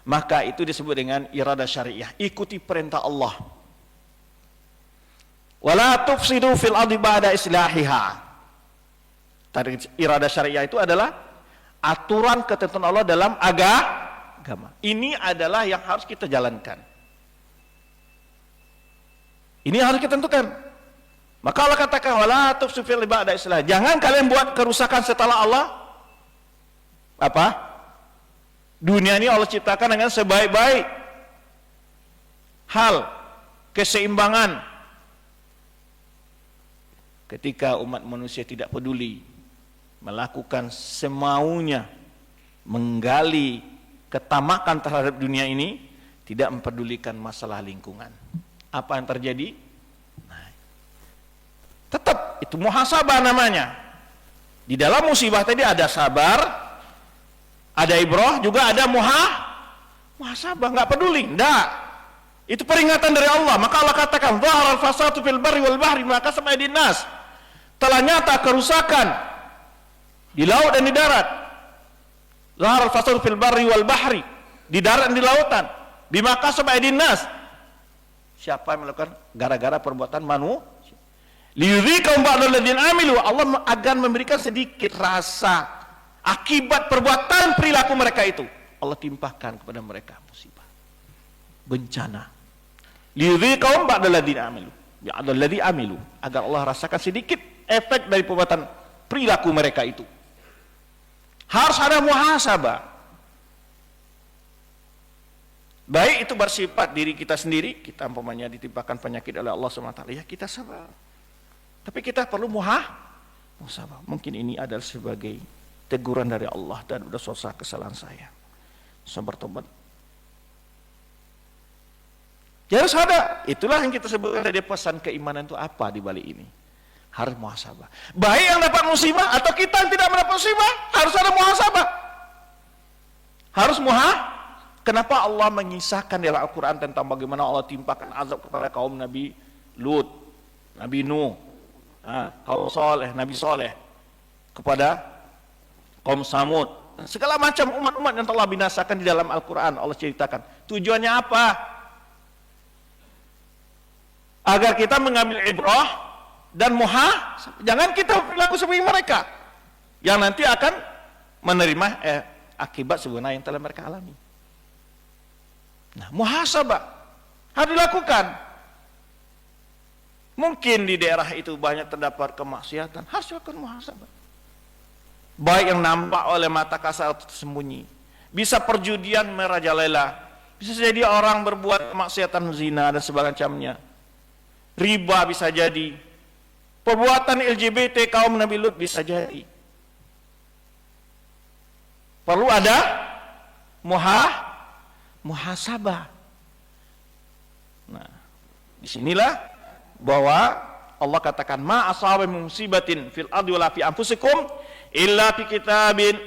Maka itu disebut dengan iradah syariah. Ikuti perintah Allah. Wala tufsidu fil ardi ba'da islahiha. Tadi iradah syariah itu adalah aturan ketentuan Allah dalam agama. Ini adalah yang harus kita jalankan. Ini harus kita tentukan. Maka Allah katakan wala tufsidu fil ardi ba'da islahiha. Jangan kalian buat kerusakan setelah Allah dunia ini Allah ciptakan dengan sebaik-baik hal, keseimbangan. Ketika umat manusia tidak peduli, melakukan semaunya, menggali ketamakan terhadap dunia ini, tidak mempedulikan masalah lingkungan, apa yang terjadi? Nah, tetap itu muhasabah namanya. Di dalam musibah tadi ada sabar, ada ibrah, juga ada muhasabah, nggak peduli, enggak. Itu peringatan dari Allah. Maka Allah katakan, "Dhaharal fasadu fil barri wal bahri bima kasabat aydin nas." Telah nyata kerusakan di laut dan di darat. Dhaharal fasadu fil barri wal bahri, di darat dan di lautan. Bima kasabat aydin nas. Siapa yang melakukan? Gara-gara perbuatan manusia. Liyudhiqahum ba'dal ladzina amilu. Allah akan memberikan sedikit rasa akibat perbuatan perilaku mereka itu. Allah timpahkan kepada mereka musibah, bencana. Liyudhiqahum ba'dal ladzina amilu. Ba'dal ladzina amilu, agar Allah rasakan sedikit efek dari perbuatan perilaku mereka itu. Harus ada muhasabah. Baik itu bersifat diri kita sendiri, kita umpamanya ditimpakan penyakit oleh Allah SWT, ya kita sabar. Tapi kita perlu muhasabah. Mungkin ini adalah sebagai teguran dari Allah dan sudah selesai kesalahan saya. Saya bertobat. Ya harus ada. Itulah yang kita sebutkan tadi, pesan keimanan itu apa di balik ini. Harus muhasabah. Baik yang dapat musibah atau kita yang tidak mendapat musibah, harus ada muhasabah. Harus Kenapa Allah mengisahkan dalam Al-Quran tentang bagaimana Allah timpakan azab kepada kaum Nabi Lut, Nabi Nuh, kaum Saleh, Nabi Saleh, kepada kaum Samud, segala macam umat-umat yang telah binasakan di dalam Al-Quran Allah ceritakan. Tujuannya apa? Agar kita mengambil ibrah dan jangan kita berlaku seperti mereka yang nanti akan menerima akibat sebenarnya yang telah mereka alami. Nah, muhasabah harus dilakukan. Mungkin di daerah itu banyak terdapat kemaksiatan, harus dilakukan muhasabah. Baik yang nampak oleh mata kasar atau tersembunyi. Bisa perjudian merajalela, bisa jadi orang berbuat kemaksiatan zina dan sebagainya. Riba bisa jadi. Perbuatan LGBT kaum Nabi Lut bisa jadi. Perlu ada muhasabah. Nah, disinilah bahwa Allah katakan ma asaba min musibatin fil ardi wala fi anfusikum illa fi kitabin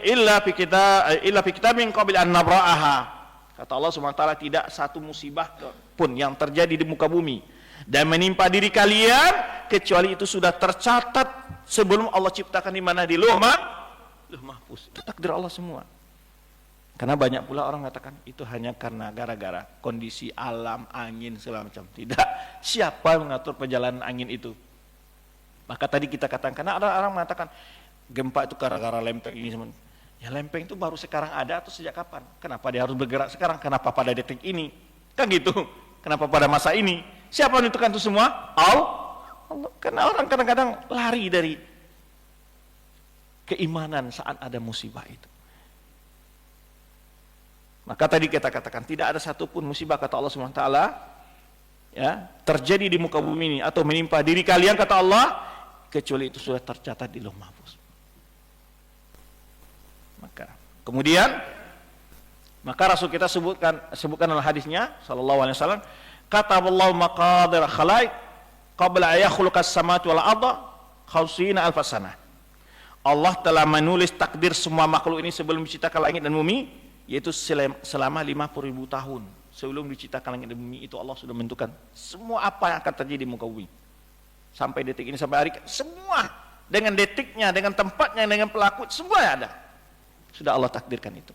qabla an nabra'aha. Kata Allah SWT, tidak satu musibah pun yang terjadi di muka bumi dan menimpa diri kalian kecuali itu sudah tercatat sebelum Allah ciptakan di mana, di lauh mahfuz. Itu takdir Allah semua. Karena banyak pula orang mengatakan itu hanya karena gara-gara kondisi alam, angin segala macam. Tidak. Siapa yang mengatur perjalanan angin itu? Maka tadi kita katakan, karena ada orang mengatakan gempa itu gara-gara lempeng ini. Ya lempeng itu baru sekarang ada atau sejak kapan? Kenapa dia harus bergerak sekarang? Kenapa pada detik ini? Kan gitu. Kenapa pada masa ini? Siapa yang menentukan itu semua? Allah. Karena orang kadang-kadang lari dari keimanan saat ada musibah itu. Maka tadi kita katakan tidak ada satupun musibah kata Allah SWT ya, terjadi di muka bumi ini atau menimpa diri kalian kata Allah kecuali itu sudah tercatat di Lauh Mahfuz. Maka kemudian Rasul kita sebutkan dalam hadisnya sallallahu alaihi wasallam, kataballahu maqadir khalaiq qabla an yakhluqas samawati wal arda khamsina alf sanah. Allah telah menulis takdir semua makhluk ini sebelum diciptakan langit dan bumi, yaitu selama 50.000 tahun sebelum diciptakan langit dan bumi itu Allah sudah menentukan semua apa yang akan terjadi di muka bumi. Sampai detik ini, sampai hari semua dengan detiknya, dengan tempatnya, dengan pelaku, semua ada. Sudah Allah takdirkan itu.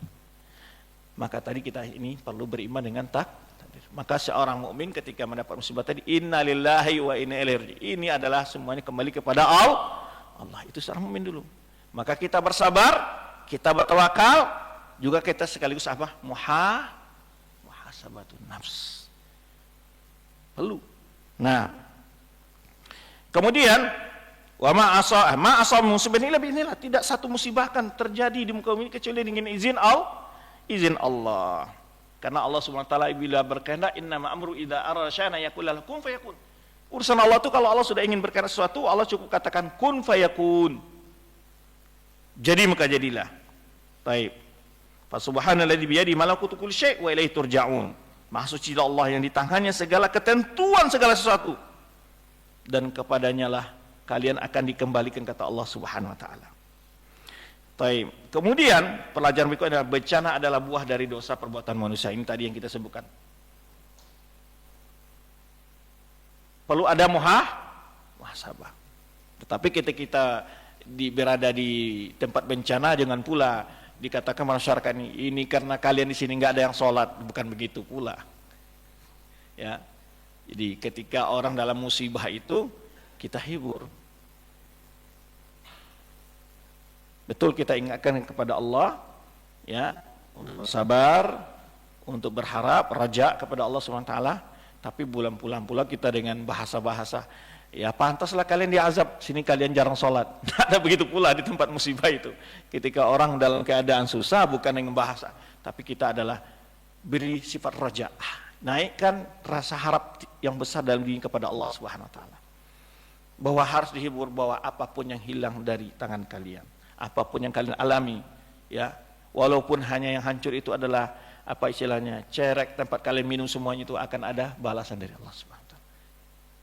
Maka tadi kita ini perlu beriman dengan takdir. Maka seorang mukmin ketika mendapat musibah tadi, innalillahi wa inna ilaihi raji'un. Ini adalah semuanya kembali kepada Allah. Itu seorang mukmin dulu. Maka kita bersabar, kita bertawakal, juga kita sekaligus apa? Muhasabatun nafs. Perlu. Nah, kemudian wa ma asab musibah inilah tidak satu musibah akan terjadi di muka bumi kecuali dengan izin Allah. Karena Allah SWT bila berkehendak, innama amru idza arada syai'an yaqul lahu kun fayakun. Urusan Allah itu kalau Allah sudah ingin berkehendak sesuatu, Allah cukup katakan kun fayakun. Jadi maka jadilah. Baik. Fa subhanalladzi bi yadihi malakutu kulli syai' wa ilaihi turja'un. Maha suci Allah yang di tangannya segala ketentuan segala sesuatu. Dan kepadanya lah kalian akan dikembalikan kata Allah Subhanahu wa taala. Baik. Kemudian pelajaran berikutnya adalah bencana adalah buah dari dosa perbuatan manusia. Ini tadi yang kita sebutkan. Perlu ada muhasabah. Tetapi ketika kita berada di tempat bencana jangan pula dikatakan masyarakat ini karena kalian di sini nggak ada yang sholat, bukan begitu pula. Ya. Jadi ketika orang dalam musibah itu kita hibur. Betul kita ingatkan kepada Allah, ya, untuk sabar, untuk berharap, raja kepada Allah SWT. Tapi bulan-bulan pula kita dengan bahasa-bahasa, ya pantaslah kalian diazab, sini kalian jarang sholat. Ada begitu pula di tempat musibah itu. Ketika orang dalam keadaan susah, bukan dengan bahasa, tapi kita adalah beri sifat raja, naikkan rasa harap yang besar dalam diri kepada Allah SWT. Bahwa harus dihibur bahwa apapun yang hilang dari tangan kalian, apapun yang kalian alami, ya, walaupun hanya yang hancur itu adalah apa istilahnya cerek tempat kalian minum, semuanya itu akan ada balasan dari Allah Subhanahu wa taala.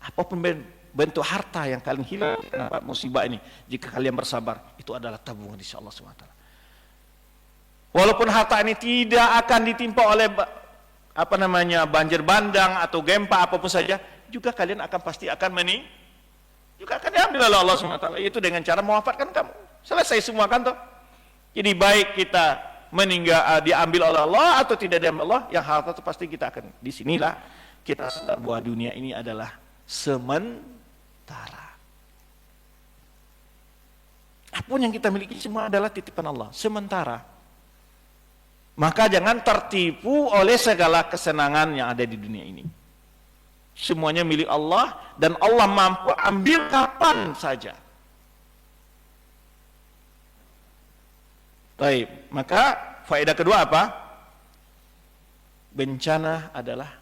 Apapun bentuk harta yang kalian hilang karena musibah ini, jika kalian bersabar, itu adalah tabungan di sisi Allah Subhanahu wa taala. Walaupun harta ini tidak akan ditimpa oleh banjir bandang atau gempa apapun saja, juga kalian akan pasti akan juga akan diambil oleh Allah Subhanahu wa taala, itu dengan cara mewafatkan kamu. Selesai semua kan toh. Jadi baik kita diambil oleh Allah atau tidak diambil Allah, yang harta itu pasti kita akan. Disinilah kita sadar bahwa dunia ini adalah sementara. Apapun yang kita miliki semua adalah titipan Allah, sementara. Maka jangan tertipu oleh segala kesenangan yang ada di dunia ini. Semuanya milik Allah dan Allah mampu ambil kapan saja. Baik, maka faedah kedua apa? Bencana adalah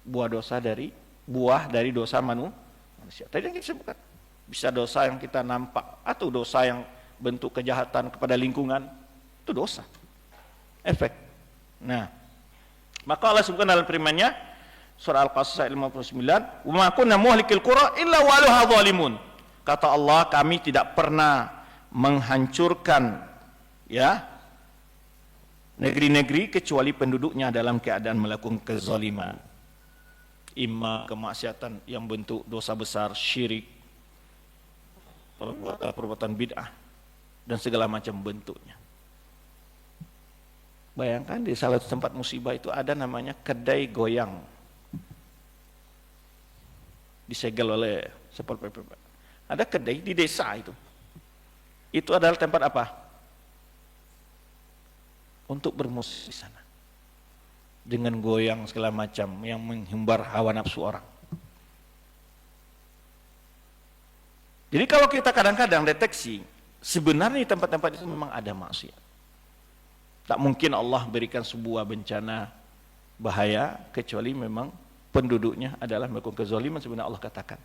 buah dari dosa manusia. Tadi yang kita sebutkan, bisa dosa yang kita nampak atau dosa yang bentuk kejahatan kepada lingkungan, itu dosa. Efek. Nah, maka Allah sebutkan dalam firman-Nya surah Al-Qasas ayat 59, "Wa ma kunna muhlikil qura illa wa ahluha zalimun." Kata Allah, kami tidak pernah menghancurkan negeri-negeri kecuali penduduknya dalam keadaan melakukan kezaliman, imma kemaksiatan yang bentuk dosa besar, syirik, perbuatan bid'ah dan segala macam bentuknya. Bayangkan di salah satu tempat musibah itu ada namanya kedai goyang, disegel oleh Satpol PP. Ada kedai di desa itu adalah tempat apa? Untuk bermusik di sana dengan goyang segala macam yang menghumbar hawa nafsu orang. Jadi kalau kita kadang-kadang deteksi, sebenarnya di tempat-tempat itu memang ada maksiat. Tak mungkin Allah berikan sebuah bencana bahaya, kecuali memang penduduknya adalah melakukan kezaliman sebenarnya Allah katakan.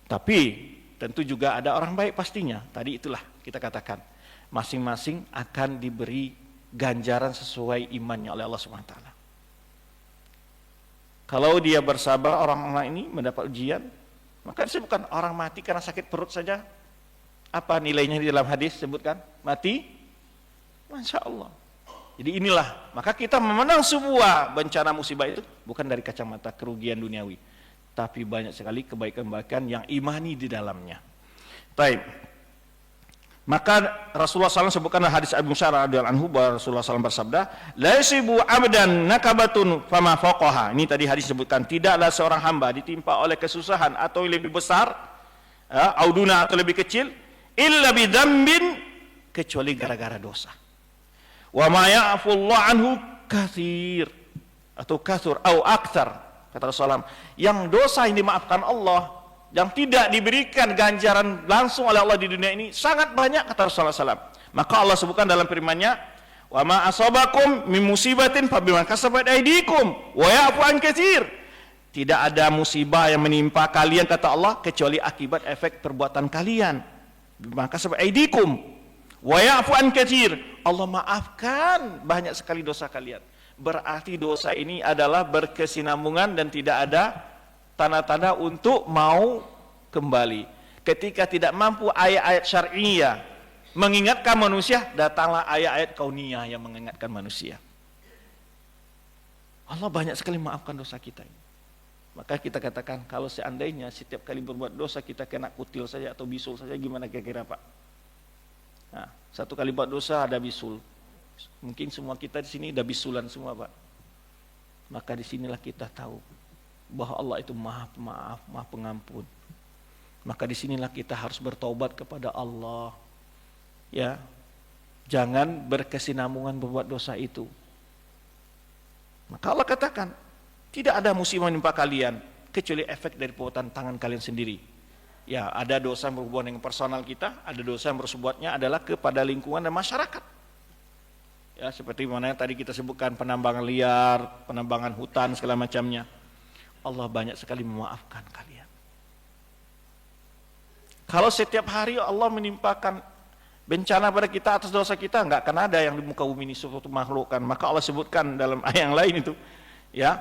Tapi tentu juga ada orang baik pastinya. Tadi itulah kita katakan, masing-masing akan diberi ganjaran sesuai imannya oleh Allah SWT. Kalau dia bersabar, orang-orang ini mendapat ujian, maka disebutkan orang mati karena sakit perut saja. Apa nilainya di dalam hadis sebutkan? Mati, Masya Allah. Jadi inilah, maka kita memandang sebuah bencana musibah itu bukan dari kacamata kerugian duniawi, tapi banyak sekali kebaikan-kebaikan yang imani di dalamnya. Baik. Maka Rasulullah SAW sebutkan hadis Abu Musa radhiyallahu anhu bahwa Rasulullah SAW bersabda, la yusibu abdan nakabatun fama faqaha. Ini tadi hadis sebutkan, tidaklah seorang hamba ditimpa oleh kesusahan atau lebih besar, auduna atau lebih kecil, illa bidzambin, kecuali gara-gara dosa. Wa ma ya'fullahu anhu katsir, atau katsur au aktsar, kata Rasulullah, yang dosa yang dimaafkan Allah, yang tidak diberikan ganjaran langsung oleh Allah di dunia ini sangat banyak, kata Rasulullah SAW. Maka Allah sebutkan dalam firman-Nya, wa ma asabakum min musibatin fabima kasabat aydikum wa ya'fu an katsir. Tidak ada musibah yang menimpa kalian, kata Allah, kecuali akibat efek perbuatan kalian. Bima kasabat aydikum wa ya'fu an katsir. Allah maafkan banyak sekali dosa kalian. Berarti dosa ini adalah berkesinambungan dan tidak ada tanda-tanda untuk mau kembali. Ketika tidak mampu ayat-ayat syar'iyah mengingatkan manusia, datanglah ayat-ayat kauniyah yang mengingatkan manusia. Allah banyak sekali maafkan dosa kita ini. Maka kita katakan, kalau seandainya setiap kali berbuat dosa kita kena kutil saja atau bisul saja, gimana kira-kira Pak? Nah, satu kali buat dosa ada bisul. Mungkin semua kita di sini ada bisulan semua Pak. Maka disinilah kita tahu bahwa Allah itu maha pemaaf, maha pengampun. Maka disinilah kita harus bertaubat kepada Allah. Ya, jangan berkesinambungan berbuat dosa itu. Maka Allah katakan, tidak ada musibah menimpa kalian kecuali efek dari perbuatan tangan kalian sendiri. Ya, ada dosa yang berhubungan dengan personal kita, ada dosa yang bersebuatnya adalah kepada lingkungan dan masyarakat. Ya, seperti mana yang tadi kita sebutkan, penambangan liar, penambangan hutan, segala macamnya. Allah banyak sekali memaafkan kalian. Kalau setiap hari Allah menimpakan bencana pada kita atas dosa kita, enggak akan ada yang di muka bumi ini suatu makhluk kan. Maka Allah sebutkan dalam ayat yang lain itu, ya,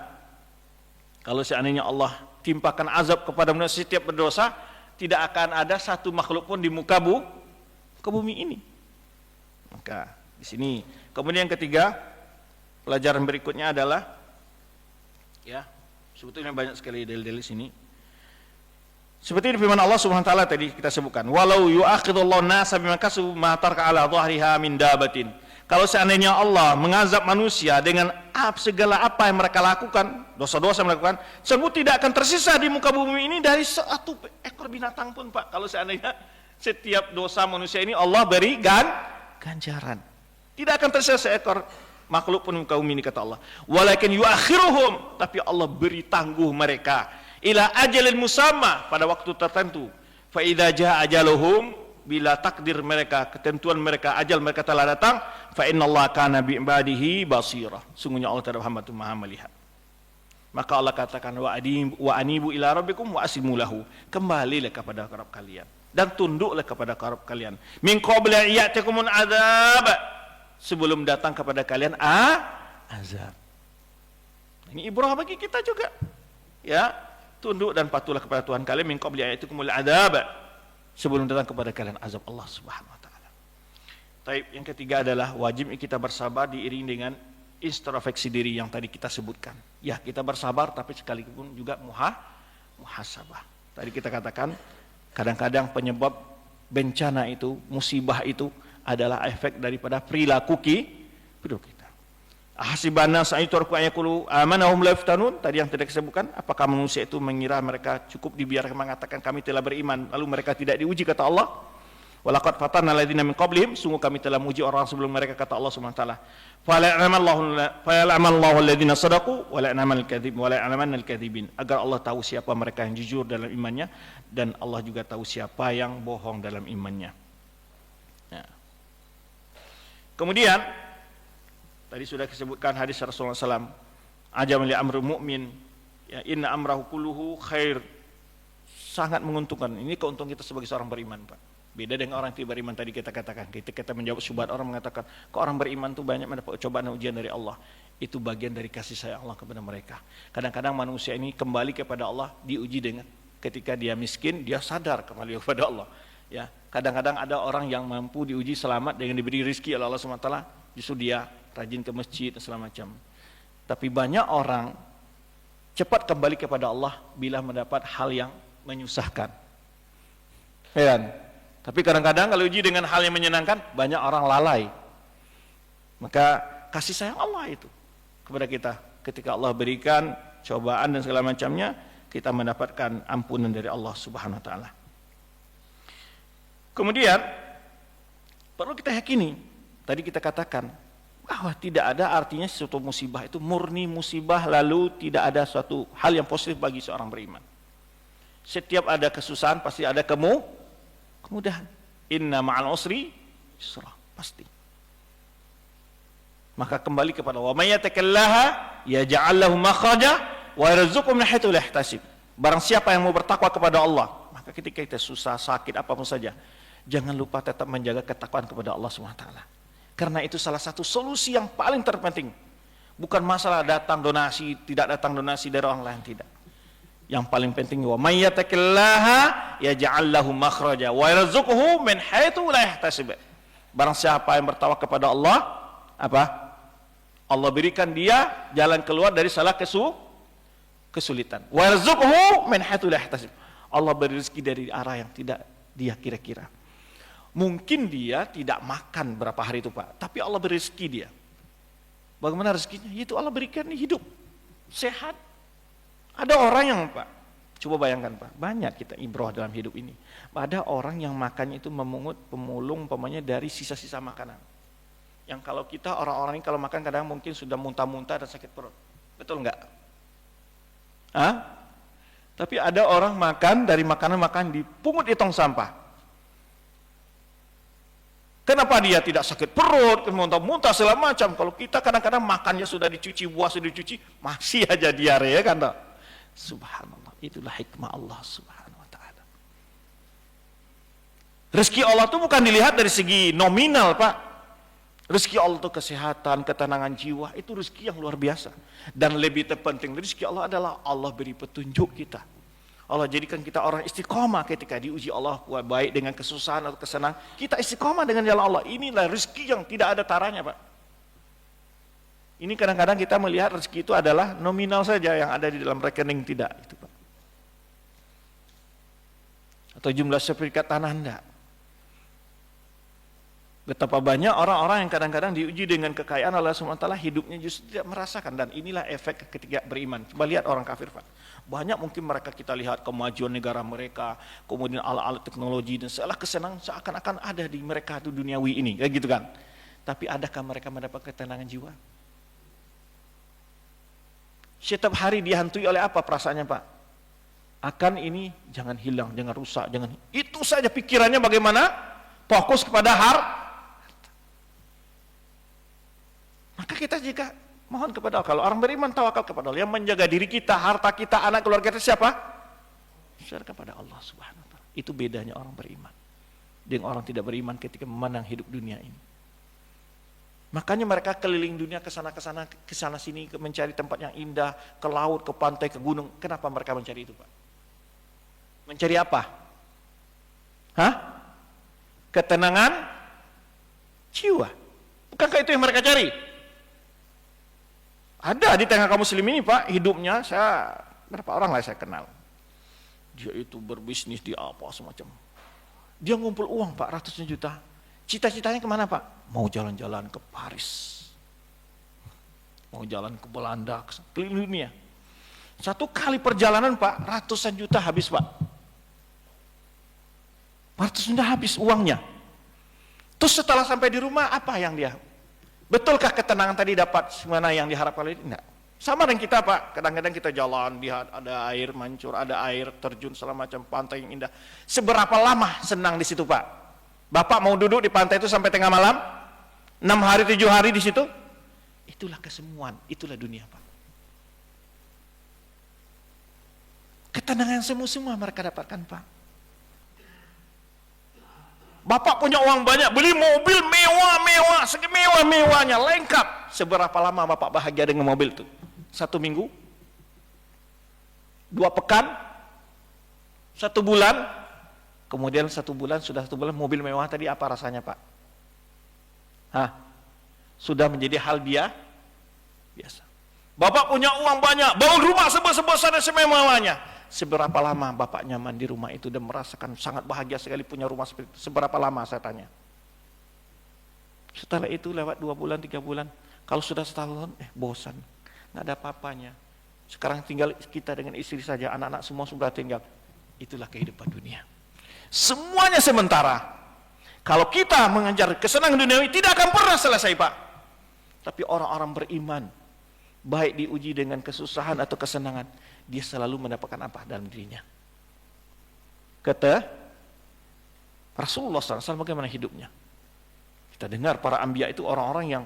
kalau seandainya Allah timpakan azab kepada manusia setiap berdosa, tidak akan ada satu makhluk pun di muka bumi ini. Maka di sini. Kemudian yang ketiga, pelajaran berikutnya adalah, ya, sebetulnya banyak sekali dalil-dalil sini. Seperti firman Allah Subhanahu wa taala tadi kita sebutkan, walau yu'akhidullahu nasa bima kasabu ma taraka ala dhahriha min dabatin. Kalau seandainya Allah mengazab manusia dengan segala apa yang mereka lakukan, dosa-dosa yang mereka lakukan, sungguh tidak akan tersisa di muka bumi ini dari satu ekor binatang pun Pak. Kalau seandainya setiap dosa manusia ini Allah beri ganjaran, tidak akan tersisa seekor makhluk pun muka bumi ini, kata Allah. Walakin yuakhiruhum, tapi Allah beri tangguh mereka ila ajalin musamma, pada waktu tertentu. Fa idza jaa ajaluhum, bila takdir mereka, ketentuan mereka, ajal mereka telah datang, fa innallaha kana bi ibadihi basira. Sungguhnya Allah terhadap hamba itu Maha melihat. Maka Allah katakan, wa anibu ila rabbikum wa aslimu lahu. Kembalilah kepada Rabb kalian dan tunduklah kepada Rabb kalian. Min qabli ya'tikumul adzab, sebelum datang kepada kalian azab. Ini ibrah bagi kita juga. Ya, tunduk dan patuhlah kepada Tuhan kalian, min qabli ya'tikumul adzab, sebelum datang kepada kalian azab Allah Subhanahu wa taala. Taib, yang ketiga adalah wajib kita bersabar diiring dengan introspeksi diri yang tadi kita sebutkan. Ya, kita bersabar tapi sekalipun juga muhasabah. Tadi kita katakan kadang-kadang penyebab bencana itu, musibah itu adalah efek daripada perilaku kita. Ahsibana sa'iturku ayakulu amanahum la yaftanun, tadi yang tidak disebutkan, apakah manusia itu mengira mereka cukup dibiarkan mengatakan kami telah beriman lalu mereka tidak diuji, kata Allah. Walaqad fatanna alladziina min qablihim, sungguh kami telah menguji orang sebelum mereka, kata Allah Subhanahu wa taala. Fala'lamallahu alladziina shadaqu wa la'lamanal kadzibin. Agar Allah tahu siapa mereka yang jujur dalam imannya, dan Allah juga tahu siapa yang bohong dalam imannya. Ya. Kemudian tadi sudah disebutkan hadis Rasulullah SAW, ajam li amri mu'min, ya, inna amrahu kulluhu khair. Sangat menguntungkan. Ini keuntungan kita sebagai seorang beriman, Pak. Beda dengan orang yang tidak beriman tadi kita katakan. Kita menjawab syubhat orang mengatakan, kok orang beriman tuh banyak mendapat cobaan dan ujian dari Allah. Itu bagian dari kasih sayang Allah kepada mereka. Kadang-kadang manusia ini kembali kepada Allah, diuji dengan ketika dia miskin, dia sadar kembali kepada Allah. Ya, kadang-kadang ada orang yang mampu diuji selamat dengan diberi rezeki oleh Allah SWT, justru dia rajin ke masjid dan segala macam. Tapi banyak orang cepat kembali kepada Allah bila mendapat hal yang menyusahkan. Heran. Tapi kadang-kadang kalau uji dengan hal yang menyenangkan, banyak orang lalai. Maka kasih sayang Allah itu kepada kita. Ketika Allah berikan cobaan dan segala macamnya, kita mendapatkan ampunan dari Allah Subhanahu wa taala. Kemudian perlu kita yakini, tadi kita katakan bahwa tidak ada artinya suatu musibah itu murni musibah lalu tidak ada suatu hal yang positif bagi seorang beriman. Setiap ada kesusahan pasti ada kemudahan. Inna ma'al usri yusra, pasti. Maka kembali kepada wa may yattaqillaha yaj'al lahu makhraja wa yarzuqhu min haitsu la yahtasib. Barang siapa yang mau bertakwa kepada Allah, maka ketika kita susah, sakit, apapun saja, jangan lupa tetap menjaga ketakwaan kepada Allah SWT. Karena itu salah satu solusi yang paling terpenting. Bukan masalah datang donasi, tidak datang donasi dari orang lain, tidak. Yang paling penting, wa may yattaqillaha yaj'al lahu makhraja wa yarzuqhu min haitsu la yahtasib. Barang siapa yang bertawakal kepada Allah, apa? Allah berikan dia jalan keluar dari salah kesulitan. Wa yarzuqhu min haitsu la yahtasib. Allah beri rezeki dari arah yang tidak dia kira-kira. Mungkin dia tidak makan berapa hari itu, Pak, tapi Allah beri rezeki dia. Bagaimana rezekinya? Itu Allah berikan hidup, sehat. Ada orang yang, Pak, coba bayangkan, Pak, banyak kita ibrah dalam hidup ini. Ada orang yang makannya itu memungut, pemulung, umpamanya dari sisa-sisa makanan. Yang kalau kita orang-orang ini kalau makan kadang mungkin sudah muntah-muntah dan sakit perut. Betul enggak? Hah? Tapi ada orang makan dari makanan-makanan dipungut di tong sampah. Kenapa dia tidak sakit perut, muntah-muntah segala macam? Kalau kita kadang-kadang makannya sudah dicuci, buah sudah dicuci, masih aja diare, ya kan? Subhanallah, itulah hikmah Allah Subhanahu wa taala. Rezeki Allah itu bukan dilihat dari segi nominal, Pak. Rezeki Allah itu kesehatan, ketenangan jiwa, itu rezeki yang luar biasa. Dan lebih terpenting, rezeki Allah adalah Allah beri petunjuk kita. Allah jadikan kita orang istiqomah ketika diuji Allah, baik dengan kesusahan atau kesenangan, kita istiqomah dengan jalan Allah. Inilah rezeki yang tidak ada taranya, Pak. Ini kadang-kadang kita melihat rezeki itu adalah nominal saja yang ada di dalam rekening, tidak itu, Pak. Atau jumlah sertifikat tanah, enggak. Betapa banyak orang-orang yang kadang-kadang diuji dengan kekayaan Allah SWT, hidupnya justru tidak merasakan. Dan inilah efek ketika beriman. Coba lihat orang kafir, Pak. Banyak mungkin mereka kita lihat kemajuan negara mereka, kemudian alat-alat teknologi dan segala kesenangan seakan-akan ada di mereka itu duniawi ini, kayak gitu kan. Tapi adakah mereka mendapat ketenangan jiwa? Setiap hari dihantui oleh apa perasaannya, Pak? Akan ini jangan hilang, jangan rusak, jangan. Itu saja pikirannya bagaimana? Fokus kepada harta. Maka kita jika mohon kepada Allah, kalau orang beriman tawakal kepada Allah, yang menjaga diri kita, harta kita, anak keluarga kita siapa? Serahkan kepada Allah Subhanahu wa taala. Itu bedanya orang beriman dengan orang tidak beriman ketika memandang hidup dunia ini. Makanya mereka keliling dunia kesana sini mencari tempat yang indah, ke laut, ke pantai, ke gunung. Kenapa mereka mencari itu, Pak? Mencari apa? Hah? Ketenangan jiwa. Bukankah itu yang mereka cari? Ada di tengah kaum muslim ini, Pak, hidupnya berapa orang lah saya kenal. Dia itu berbisnis di apa semacam. Dia ngumpul uang, Pak, ratusan juta. Cita-citanya kemana, Pak? Mau jalan-jalan ke Paris, mau jalan ke Belanda, keliling dunia. Satu kali perjalanan, Pak, ratusan juta habis, Pak. sudah habis uangnya. Terus setelah sampai di rumah, apa yang dia? Betulkah ketenangan tadi dapat semana yang diharapkan? Tidak. Sama dengan kita, Pak. Kadang-kadang kita jalan, lihat ada air mancur, ada air terjun, segala macam, pantai yang indah. Seberapa lama senang di situ, Pak? Bapak mau duduk di pantai itu sampai tengah malam? 6 hari, 7 hari di situ? Itulah kesemuan, itulah dunia, Pak. Ketenangan semua mereka dapatkan, Pak. Bapak punya uang banyak, beli mobil mewah-mewah, semewah-mewahnya, lengkap. Seberapa lama Bapak bahagia dengan mobil itu? 1 minggu? 2 pekan? 1 bulan? Kemudian 1 bulan, sudah 1 bulan mobil mewah tadi apa rasanya, Pak? Hah? Sudah menjadi hal biasa. Bapak punya uang banyak, bangun rumah sebesar dan semewah-mewahnya. Seberapa lama Bapak nyaman di rumah itu dan merasakan sangat bahagia sekali punya rumah seperti itu? Seberapa lama, saya tanya? Setelah itu lewat 2 bulan, 3 bulan. Kalau sudah setahun, bosan. Nggak ada apa-apanya. Sekarang tinggal kita dengan istri saja, anak-anak semua sudah tinggal. Itulah kehidupan dunia. Semuanya sementara. Kalau kita mengejar kesenangan duniawi, tidak akan pernah selesai, Pak. Tapi orang-orang beriman, baik diuji dengan kesusahan atau kesenangan, dia selalu mendapatkan apa dalam dirinya. Kata Rasulullah SAW, bagaimana hidupnya? Kita dengar para anbiya itu orang-orang yang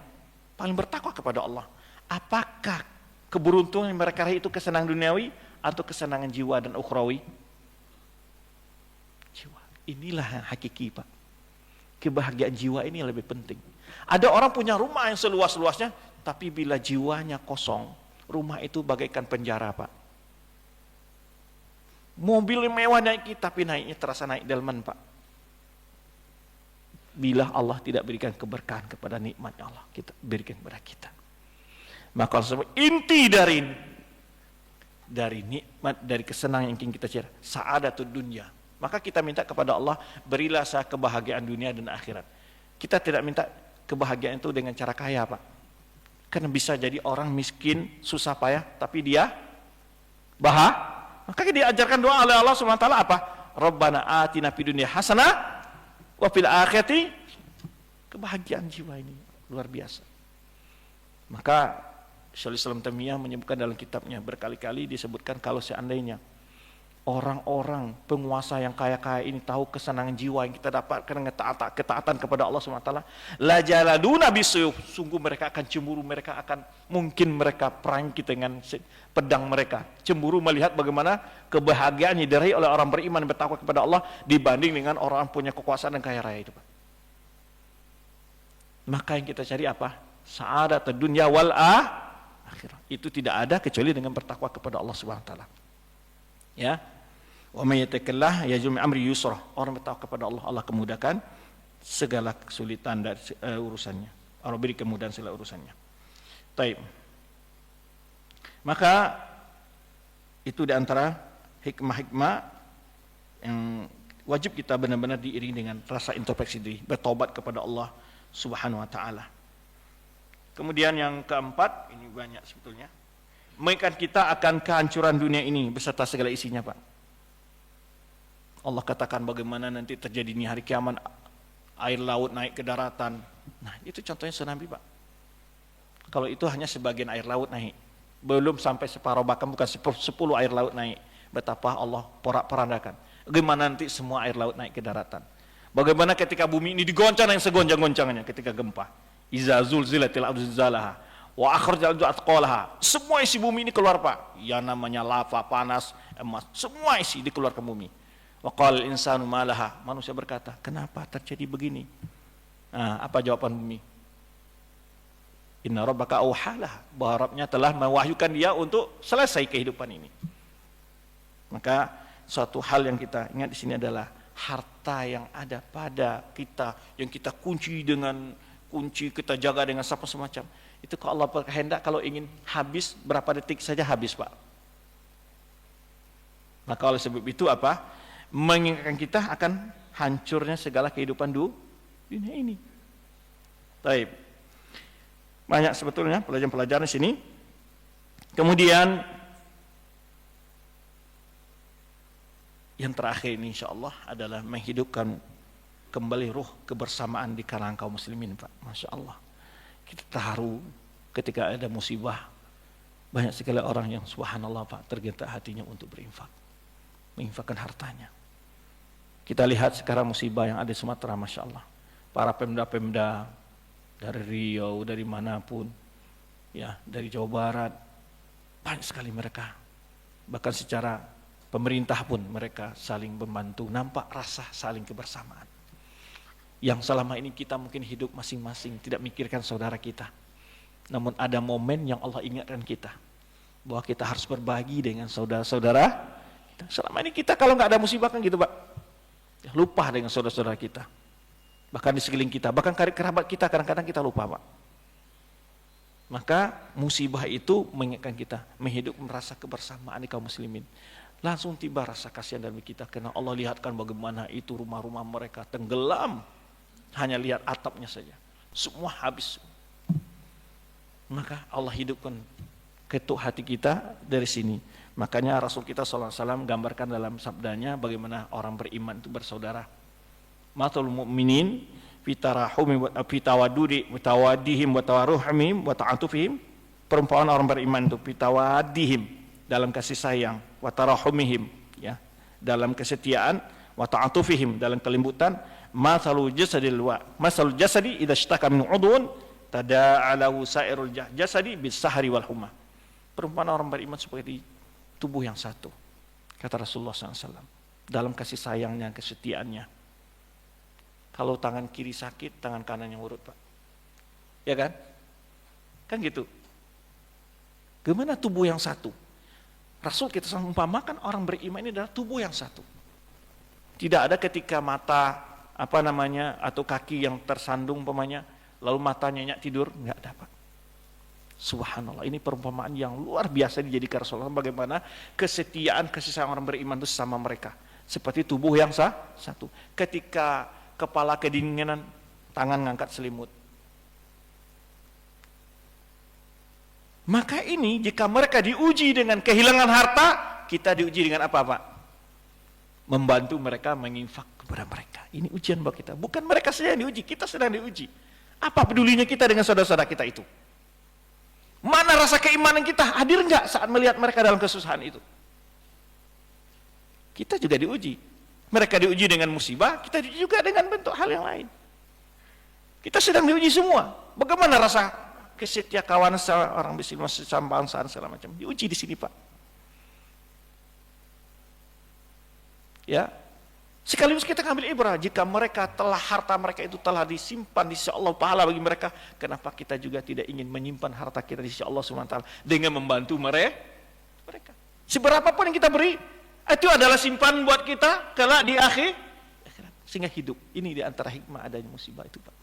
paling bertakwa kepada Allah. Apakah keberuntungan yang mereka raih itu kesenangan duniawi atau kesenangan jiwa dan ukhrawi? Jiwa. Inilah yang hakiki, Pak. Kebahagiaan jiwa ini yang lebih penting. Ada orang punya rumah yang seluas-luasnya, tapi bila jiwanya kosong, rumah itu bagaikan penjara, Pak. Mobil mewah naik, tapi naiknya terasa naik delman, Pak. Bila Allah tidak berikan keberkahan kepada nikmat Allah, kita berikan kepada kita. Maka inti dari nikmat, dari kesenangan yang ingin kita cari, sa'adatud dunya. Maka kita minta kepada Allah, berilah saya kebahagiaan dunia dan akhirat. Kita tidak minta kebahagiaan itu dengan cara kaya, Pak. Karena bisa jadi orang miskin, susah payah, tapi dia maka diajarkan doa oleh Allah SWT apa? Rabbana atina fid dunya hasanah wa fil akhirati. Kebahagiaan jiwa ini luar biasa. Maka Syaikhul Islam Taimiyah menyebutkan dalam kitabnya, berkali-kali disebutkan kalau seandainya orang-orang penguasa yang kaya-kaya ini tahu kesenangan jiwa yang kita dapatkan dengan ketaatan kepada Allah SWT, la jaladuna bisuyuf, sungguh mereka akan cemburu, mungkin mereka perang kita dengan pedang mereka, cemburu melihat bagaimana kebahagiaan yang diraih oleh orang beriman dan bertakwa kepada Allah dibanding dengan orang punya kekuasaan dan kaya raya itu, Pak. Maka yang kita cari apa? Sa'adat dunya wal akhirah. Itu tidak ada kecuali dengan bertakwa kepada Allah SWT. Ya. Wa may yattaqillah yaj'al min amri yusra. Orang bertakwa kepada Allah, Allah kemudahkan segala kesulitan dari urusannya. Allah beri kemudahan segala urusannya. Baik. Maka itu di antara hikmah-hikmah yang wajib kita benar-benar diiringi dengan rasa introspeksi diri, bertobat kepada Allah Subhanahu wa taala. Kemudian yang keempat, ini banyak sebetulnya, mengingatkan kita akan kehancuran dunia ini beserta segala isinya, Pak. Allah katakan bagaimana nanti terjadi di hari kiamat, air laut naik ke daratan. Nah, itu contohnya tsunami, Pak. Kalau itu hanya sebagian air laut naik, belum sampai separuh, bahkan bukan 10 air laut naik. Betapa Allah porak-porandakan. Bagaimana nanti semua air laut naik ke daratan. Bagaimana ketika bumi ini digoncang yang segoncang-goncangnya ketika gempa. Iza zulzilatil ardu zilzalaha wa akhrajal ardu athqalaha. Semua isi bumi ini keluar, Pak. Yang namanya lava, panas, emas, semua isi dikeluarkan bumi. Wa qala al-insanu ma laha. Manusia berkata, kenapa terjadi begini? Nah, apa jawaban bumi? Inna rabbaka auhalah, bahwa Rabbnya telah mewahyukan dia untuk selesai kehidupan ini. Maka suatu hal yang kita ingat di sini adalah harta yang ada pada kita, yang kita kunci dengan kunci, kita jaga dengan apa semacam. Itu kalau Allah berkehendak, kalau ingin habis berapa detik saja habis, Pak. Maka oleh sebab itu apa? Mengingatkan kita akan hancurnya segala kehidupan dunia ini. Baik. Banyak sebetulnya pelajaran-pelajaran di sini. Kemudian Yang terakhir ini insyaallah adalah menghidupkan kembali ruh kebersamaan di kalangan kaum muslimin, Pak. Masya Allah. Kita terharu ketika ada musibah. Banyak sekali orang yang subhanallah, Pak, tergerak hatinya untuk berinfak. Menginfakkan hartanya. Kita lihat sekarang musibah yang ada di Sumatera, Masya Allah. Para pemda-pemda dari Riau, dari manapun, ya, dari Jawa Barat, banyak sekali mereka. Bahkan secara pemerintah pun mereka saling membantu. Nampak rasa saling kebersamaan. Yang selama ini kita mungkin hidup masing-masing, tidak mikirkan saudara kita. Namun ada momen yang Allah ingatkan kita, bahwa kita harus berbagi dengan saudara-saudara kita. Selama ini kita kalau nggak ada musibah kan gitu, Pak. Lupa dengan saudara-saudara kita. Bahkan di sekeliling kita, bahkan kerabat kita kadang-kadang kita lupa, Pak. Maka musibah itu mengingatkan kita, menghidupkan rasa kebersamaan di kaum muslimin. Langsung tiba rasa kasihan dalam kita, karena Allah lihatkan bagaimana itu rumah-rumah mereka tenggelam. Hanya lihat atapnya saja. Semua habis. Maka Allah hidupkan ketuk hati kita dari sini. Makanya Rasul kita SAW gambarkan dalam sabdanya bagaimana orang beriman itu bersaudara. Matul mu'minin fitarahumi fitawadudi mutawadihim wa tawaruhim wa ta'atufihim. Perumpamaan orang beriman itu fitawadihim, dalam kasih sayang, wa tarahumihim, ya, dalam kesetiaan, wa ta'atufihim, dalam kelembutan. Masalul jasadi idza ishtaka min udhun tada'alahu sa'irul jasadi bis sahri wal humma. Perumpamaan orang beriman seperti tubuh yang satu, kata Rasulullah SAW, dalam kasih sayangnya, kesetiaannya. Kalau tangan kiri sakit, tangan kanan yang urut, Pak. Ya kan? Kan gitu. Gimana tubuh yang satu? Rasul kita selalu umpamakan orang beriman ini adalah tubuh yang satu. Tidak ada ketika mata atau kaki yang tersandung umpamanya, lalu matanya nyenyak tidur, enggak dapat. Subhanallah, ini perumpamaan yang luar biasa dijadikan Rasulullah, bagaimana kesetiaan, kasih sayang orang beriman itu sama mereka. Seperti tubuh yang satu. Ketika kepala kedinginan, tangan ngangkat selimut. Maka ini jika mereka diuji dengan kehilangan harta, kita diuji dengan apa, Pak? Membantu mereka menginfak kepada mereka. Ini ujian buat kita. Bukan mereka saja yang diuji, kita sedang diuji. Apa pedulinya kita dengan saudara-saudara kita itu? Mana rasa keimanan kita? Hadir enggak saat melihat mereka dalam kesusahan itu? Kita juga diuji. Mereka diuji dengan musibah, kita diuji juga dengan bentuk hal yang lain. Kita sedang diuji semua. Bagaimana rasa kesetia kawan orang Muslim, sama bangsaan segala macam? Diuji di sini, Pak. Ya, sekaligus kita ambil ibrah, jika mereka telah harta mereka itu telah disimpan di sisi Allah pahala bagi mereka, kenapa kita juga tidak ingin menyimpan harta kita di sisi Allah SWT dengan membantu mereka? Seberapapun yang kita beri, itu adalah simpan buat kita kelak di akhir, sehingga hidup. Ini di antara hikmah adanya musibah itu, Pak.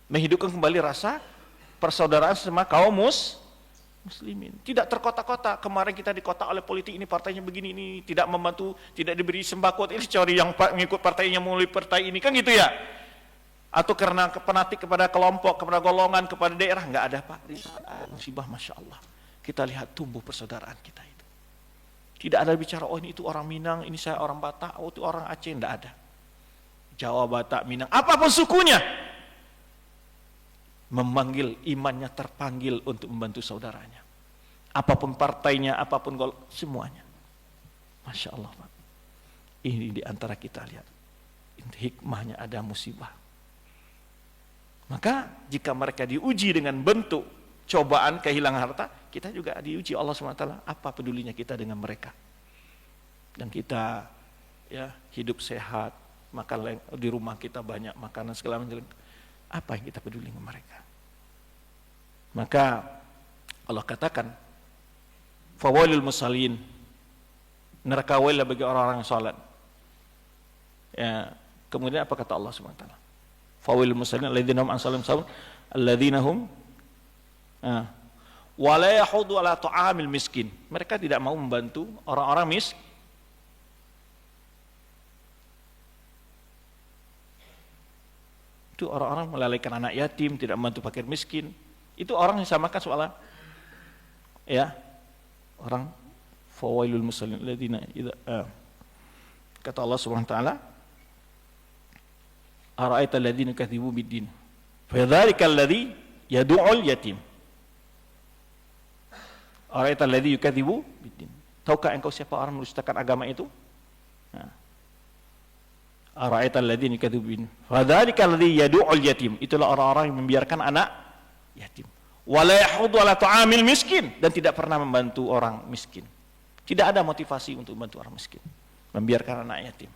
Menghidupkan kembali rasa persaudaraan sama kaum muslimin. Tidak terkotak-kotak. Kemarin kita dikotak oleh politik, ini partainya begini, ini tidak membantu, tidak diberi sembako, ini cari yang mengikut partainya melalui partai ini, kan gitu ya. Atau karena penatik kepada kelompok, kepada golongan, kepada daerah, enggak ada, Pak. Di saat musibah, Masya Allah, kita lihat tumbuh persaudaraan kita itu. Tidak ada bicara, oh ini itu orang Minang, ini saya orang Batak, oh itu orang Aceh, enggak ada. Jawa, Batak, Minang, apapun sukunya, memanggil imannya terpanggil untuk membantu saudaranya. Apapun partainya, apapun semuanya. Masya Allah, Pak. Ini di antara kita lihat. Hikmahnya ada musibah. Maka jika mereka diuji dengan bentuk cobaan kehilangan harta, kita juga diuji Allah SWT. Apa pedulinya kita dengan mereka? Dan kita ya hidup sehat, makan di rumah kita banyak makanan segala macam. Apa yang kita peduli dengan mereka? Maka Allah katakan, fawailul musallin, neraka wailah bagi orang-orang yang salat. Ya, kemudian apa kata Allah SWT? Fawailul musallin alladzina hum an salatihim sahun, alladzina hum wa la yahudu ala ta'amil miskin. Mereka tidak mau membantu orang-orang miskin. Itu orang-orang melalaikan anak yatim, tidak membantu fakir miskin. Itu orang yang samakan soalnya, ya, orang fawailul musallin alladzina idza Kata Allah Subhanahu wa taala, "Ara'aita alladziina kadzibu bid-din, fadzalikal ladzi yad'ul yatim." Ara'aita alladzi yukadzibu bid-din. Tahukah engkau siapa orang mendustakan agama itu? Nah. Ara'aita alladzi yukadzibu bid-din, fadzalikal ladzi yad'ul yatim. Itulah orang-orang yang membiarkan anak yatim. Wala yahuddu ala ta'amil miskin, dan tidak pernah membantu orang miskin. Tidak ada motivasi untuk membantu orang miskin, membiarkan anak yatim.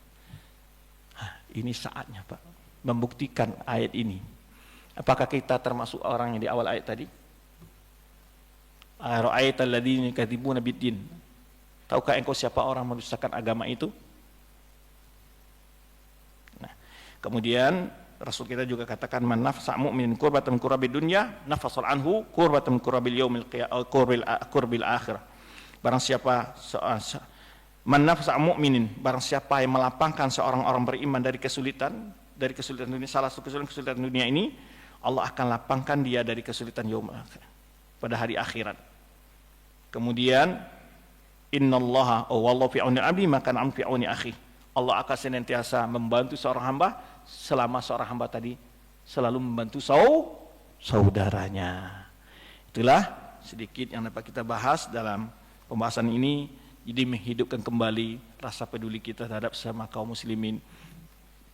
Ini saatnya Pak, membuktikan ayat ini. Apakah kita termasuk orang yang di awal ayat tadi? Ara'aita alladziina yukadzibuna bid-din. Tahukah engkau siapa orang mendustakan agama itu? Nah, kemudian Rasul kita juga katakan, man nafsa mu'minin kurbatan min kurabil dunya nafasal anhu kurbatan min kurabil yaumil qurbil akhir. Barang siapa man nafsa mu'minin, barang siapa yang melapangkan seorang orang beriman dari kesulitan dunia, salah satu kesulitan dunia ini, Allah akan lapangkan dia dari kesulitan yaumil akhir, pada hari akhirat. Kemudian innallaha wallahu fi auni abdi maka am fi auni akhi. Allah akan senantiasa membantu seorang hamba selama seorang hamba tadi selalu membantu saudaranya. Itulah sedikit yang dapat kita bahas dalam pembahasan ini. Jadi menghidupkan kembali rasa peduli kita terhadap sesama kaum muslimin,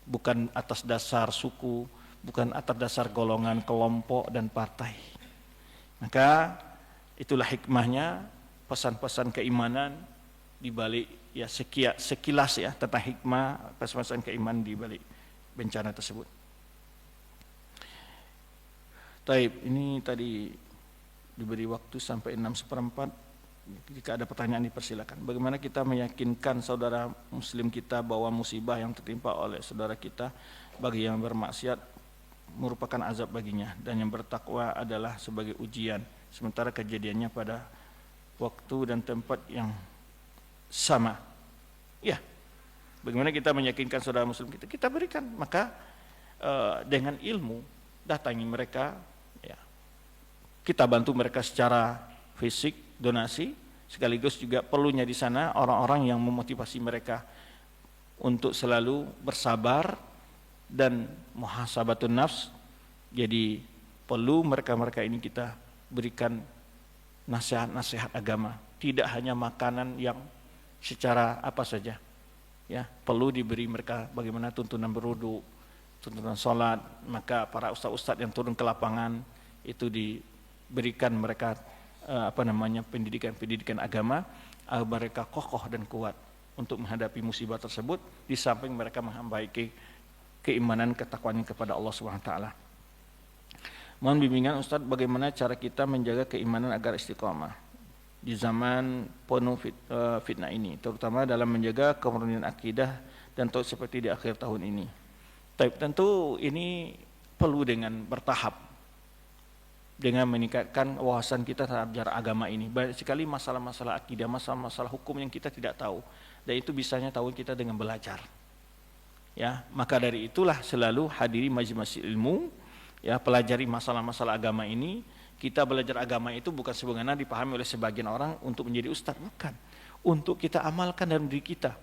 bukan atas dasar suku, bukan atas dasar golongan, kelompok dan partai. Maka itulah hikmahnya pesan-pesan keimanan di balik ya sekilas ya tentang hikmah pesan-pesan keimanan di balik bencana tersebut. Taib, ini tadi diberi waktu sampai 6/4. Jika ada pertanyaan dipersilakan. Bagaimana kita meyakinkan saudara muslim kita bahwa musibah yang tertimpa oleh saudara kita bagi yang bermaksiat merupakan azab baginya, dan yang bertakwa adalah sebagai ujian, sementara kejadiannya pada waktu dan tempat yang sama. Ya, bagaimana kita meyakinkan saudara muslim kita? Kita berikan, maka dengan ilmu datangi mereka, ya. Kita bantu mereka secara fisik, donasi, sekaligus juga perlunya di sana orang-orang yang memotivasi mereka untuk selalu bersabar dan muhasabatun nafs. Jadi perlu mereka-mereka ini kita berikan nasihat-nasihat agama, tidak hanya makanan yang secara apa saja, ya, perlu diberi mereka bagaimana tuntunan berwudu, tuntunan sholat. Maka para ustaz-ustaz yang turun ke lapangan itu diberikan mereka pendidikan agama agar mereka kokoh dan kuat untuk menghadapi musibah tersebut, di samping mereka memperbaiki keimanan ketakwaan kepada Allah Subhanahu wa taala. Mohon bimbingan Ustaz, bagaimana cara kita menjaga keimanan agar istiqamah di zaman penuh fitnah ini, terutama dalam menjaga kemurnian akidah dan tauhid seperti di akhir tahun ini. Tentu ini perlu dengan bertahap, dengan meningkatkan wawasan kita terhadap jarak agama ini. Banyak sekali masalah-masalah akidah, masalah-masalah hukum yang kita tidak tahu, dan itu bisanya tahu kita dengan belajar. Ya, maka dari itulah selalu hadiri majelis ilmu, ya, pelajari masalah-masalah agama ini. Kita belajar agama itu bukan sebagaimana dipahami oleh sebagian orang untuk menjadi ustaz, bukan. Untuk kita amalkan dalam diri kita,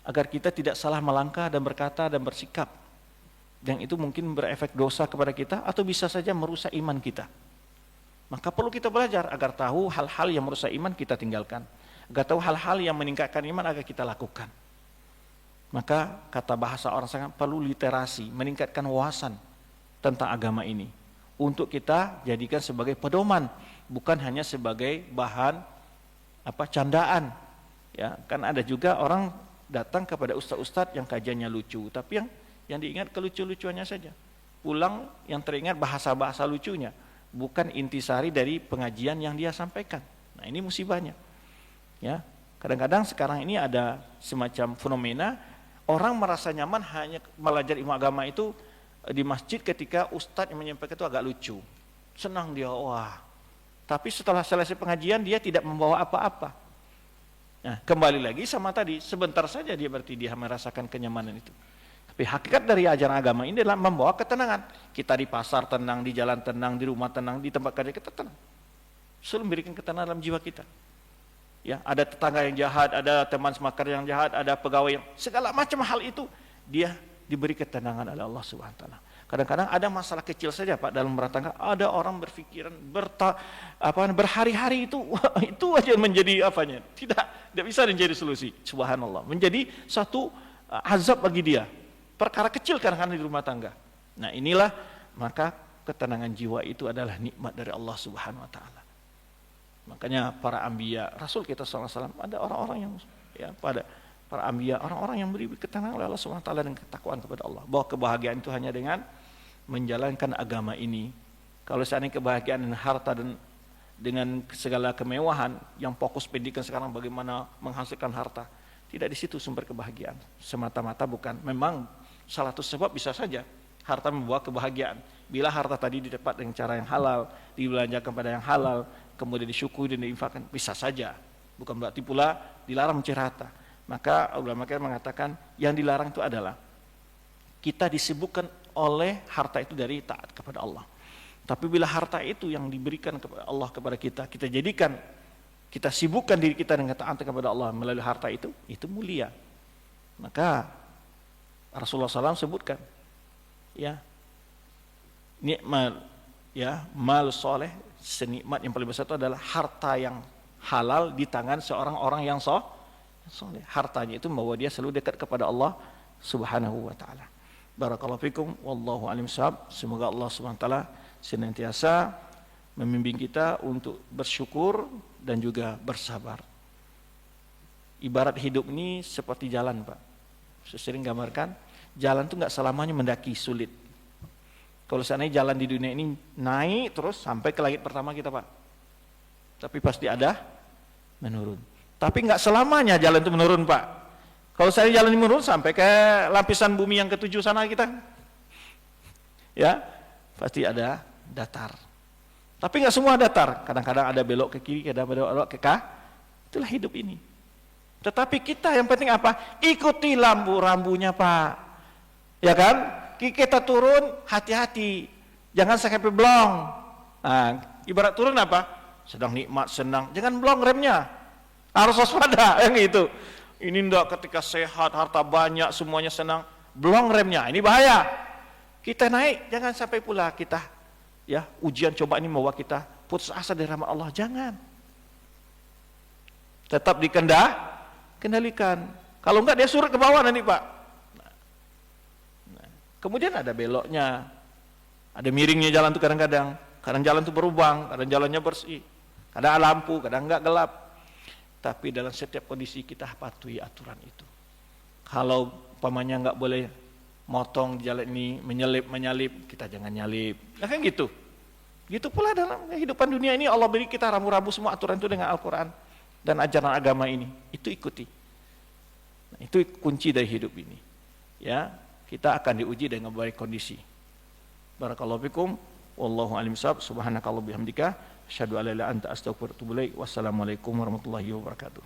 agar kita tidak salah melangkah dan berkata dan bersikap. Dan itu mungkin berefek dosa kepada kita atau bisa saja merusak iman kita. Maka perlu kita belajar agar tahu hal-hal yang merusak iman kita tinggalkan, agar tahu hal-hal yang meningkatkan iman agar kita lakukan. Maka kata bahasa orang sangat perlu literasi, meningkatkan wawasan tentang agama ini untuk kita jadikan sebagai pedoman, bukan hanya sebagai bahan candaan. Ya, kan ada juga orang datang kepada ustaz-ustaz yang kajiannya lucu, tapi yang diingat kelucu-lucuannya saja. Pulang yang teringat bahasa-bahasa lucunya, bukan intisari dari pengajian yang dia sampaikan. Nah, ini musibahnya. Ya, kadang-kadang sekarang ini ada semacam fenomena orang merasa nyaman hanya belajar ilmu agama itu di masjid ketika ustadz yang menyampaikan itu agak lucu. Senang dia, wah. Tapi setelah selesai pengajian dia tidak membawa apa-apa. Nah, kembali lagi sama tadi, sebentar saja dia berarti dia merasakan kenyamanan itu. Tapi hakikat dari ajaran agama ini adalah membawa ketenangan. Kita di pasar tenang, di jalan tenang, di rumah tenang, di tempat kerja kita tenang. Selalu memberikan ketenangan dalam jiwa kita. Ya, ada tetangga yang jahat, ada teman semakar yang jahat, ada pegawai yang segala macam hal itu dia diberi ketenangan oleh Allah Subhanahu wa taala. Kadang-kadang ada masalah kecil saja Pak dalam rumah tangga, ada orang berpikiran berhari-hari itu aja menjadi apanya? Tidak bisa menjadi solusi. Subhanallah, menjadi satu azab bagi dia. Perkara kecil kadang-kadang di rumah tangga. Nah, inilah maka ketenangan jiwa itu adalah nikmat dari Allah Subhanahu wa taala. Makanya para anbiya, Rasul kita SAW, ada orang-orang yang ya pada para anbiya, orang-orang yang beri ketenangan oleh Allah SWT dan ketakwaan kepada Allah. Bahwa kebahagiaan itu hanya dengan menjalankan agama ini. Kalau seandainya kebahagiaan dan harta dan dengan segala kemewahan, yang fokus pendidikan sekarang bagaimana menghasilkan harta, tidak di situ sumber kebahagiaan. Semata-mata bukan. Memang salah satu sebab bisa saja harta membawa kebahagiaan. Bila harta tadi didapat dengan cara yang halal, dibelanjakan pada yang halal, kemudian disyukuri dan diinfakkan, bisa saja. Bukan berarti pula dilarang mencari harta. Maka ulama kita mengatakan yang dilarang itu adalah kita disibukkan oleh harta itu dari taat kepada Allah. Tapi bila harta itu yang diberikan kepada Allah kepada kita, kita jadikan, kita sibukkan diri kita dengan taat kepada Allah melalui harta itu mulia. Maka Rasulullah SAW sebutkan, ya, nikmat, ya, mal soleh, senikmat yang paling besar itu adalah harta yang halal di tangan seorang orang yang soleh. Hartanya itu membawa dia selalu dekat kepada Allah Subhanahu wa taala. Barakallahu fikum, wallahu alim shawab. Semoga Allah Subhanahu wa taala senantiasa membimbing kita untuk bersyukur dan juga bersabar. Ibarat hidup ini seperti jalan, Pak. Saya sering gambarkan, jalan itu enggak selamanya mendaki, sulit. Kalau seandainya jalan di dunia ini naik terus sampai ke langit pertama kita, Pak. Tapi pasti ada menurun. Tapi enggak selamanya jalan itu menurun, Pak. Kalau seandainya jalan ini menurun sampai ke lapisan bumi yang ketujuh sana kita, ya pasti ada datar. Tapi enggak semua datar. Kadang-kadang ada belok ke kiri, kadang-kadang belok ke kanan. Itulah hidup ini. Tetapi kita yang penting apa? Ikuti rambu-rambunya, Pak. Ya kan? Kita turun, hati-hati, jangan sampai blong. Nah, ibarat turun apa? Sedang nikmat, senang, jangan blong remnya, harus waspada, yang itu. Ini enggak ketika sehat, harta banyak, semuanya senang, blong remnya, ini bahaya. Kita naik, jangan sampai pula kita, ya, ujian cobaan ini membawa kita putus asa dari rahmat Allah, jangan. Tetap kendalikan. Kalau enggak dia surut ke bawah nanti, Pak. Kemudian ada beloknya, ada miringnya jalan itu kadang-kadang jalan itu berubang, kadang jalannya bersih, kadang ada lampu, kadang enggak gelap. Tapi dalam setiap kondisi kita patuhi aturan itu. Kalau pamannya enggak boleh motong di jalan ini, menyalip, kita jangan nyalip. Nah kan gitu. Gitu pula dalam kehidupan dunia ini Allah beri kita rambu-rambu semua aturan itu dengan Al-Quran dan ajaran agama ini. Itu ikuti. Nah, itu kunci dari hidup ini. Ya. Kita akan diuji dengan baik kondisi. Barakallahu fikum, wallahu alim shawab, subhanakallahumma bihamdika, asyhadu an la ilaha illa anta astaghfiruka wa atubu ilaik. Wassalamualaikum warahmatullahi wabarakatuh.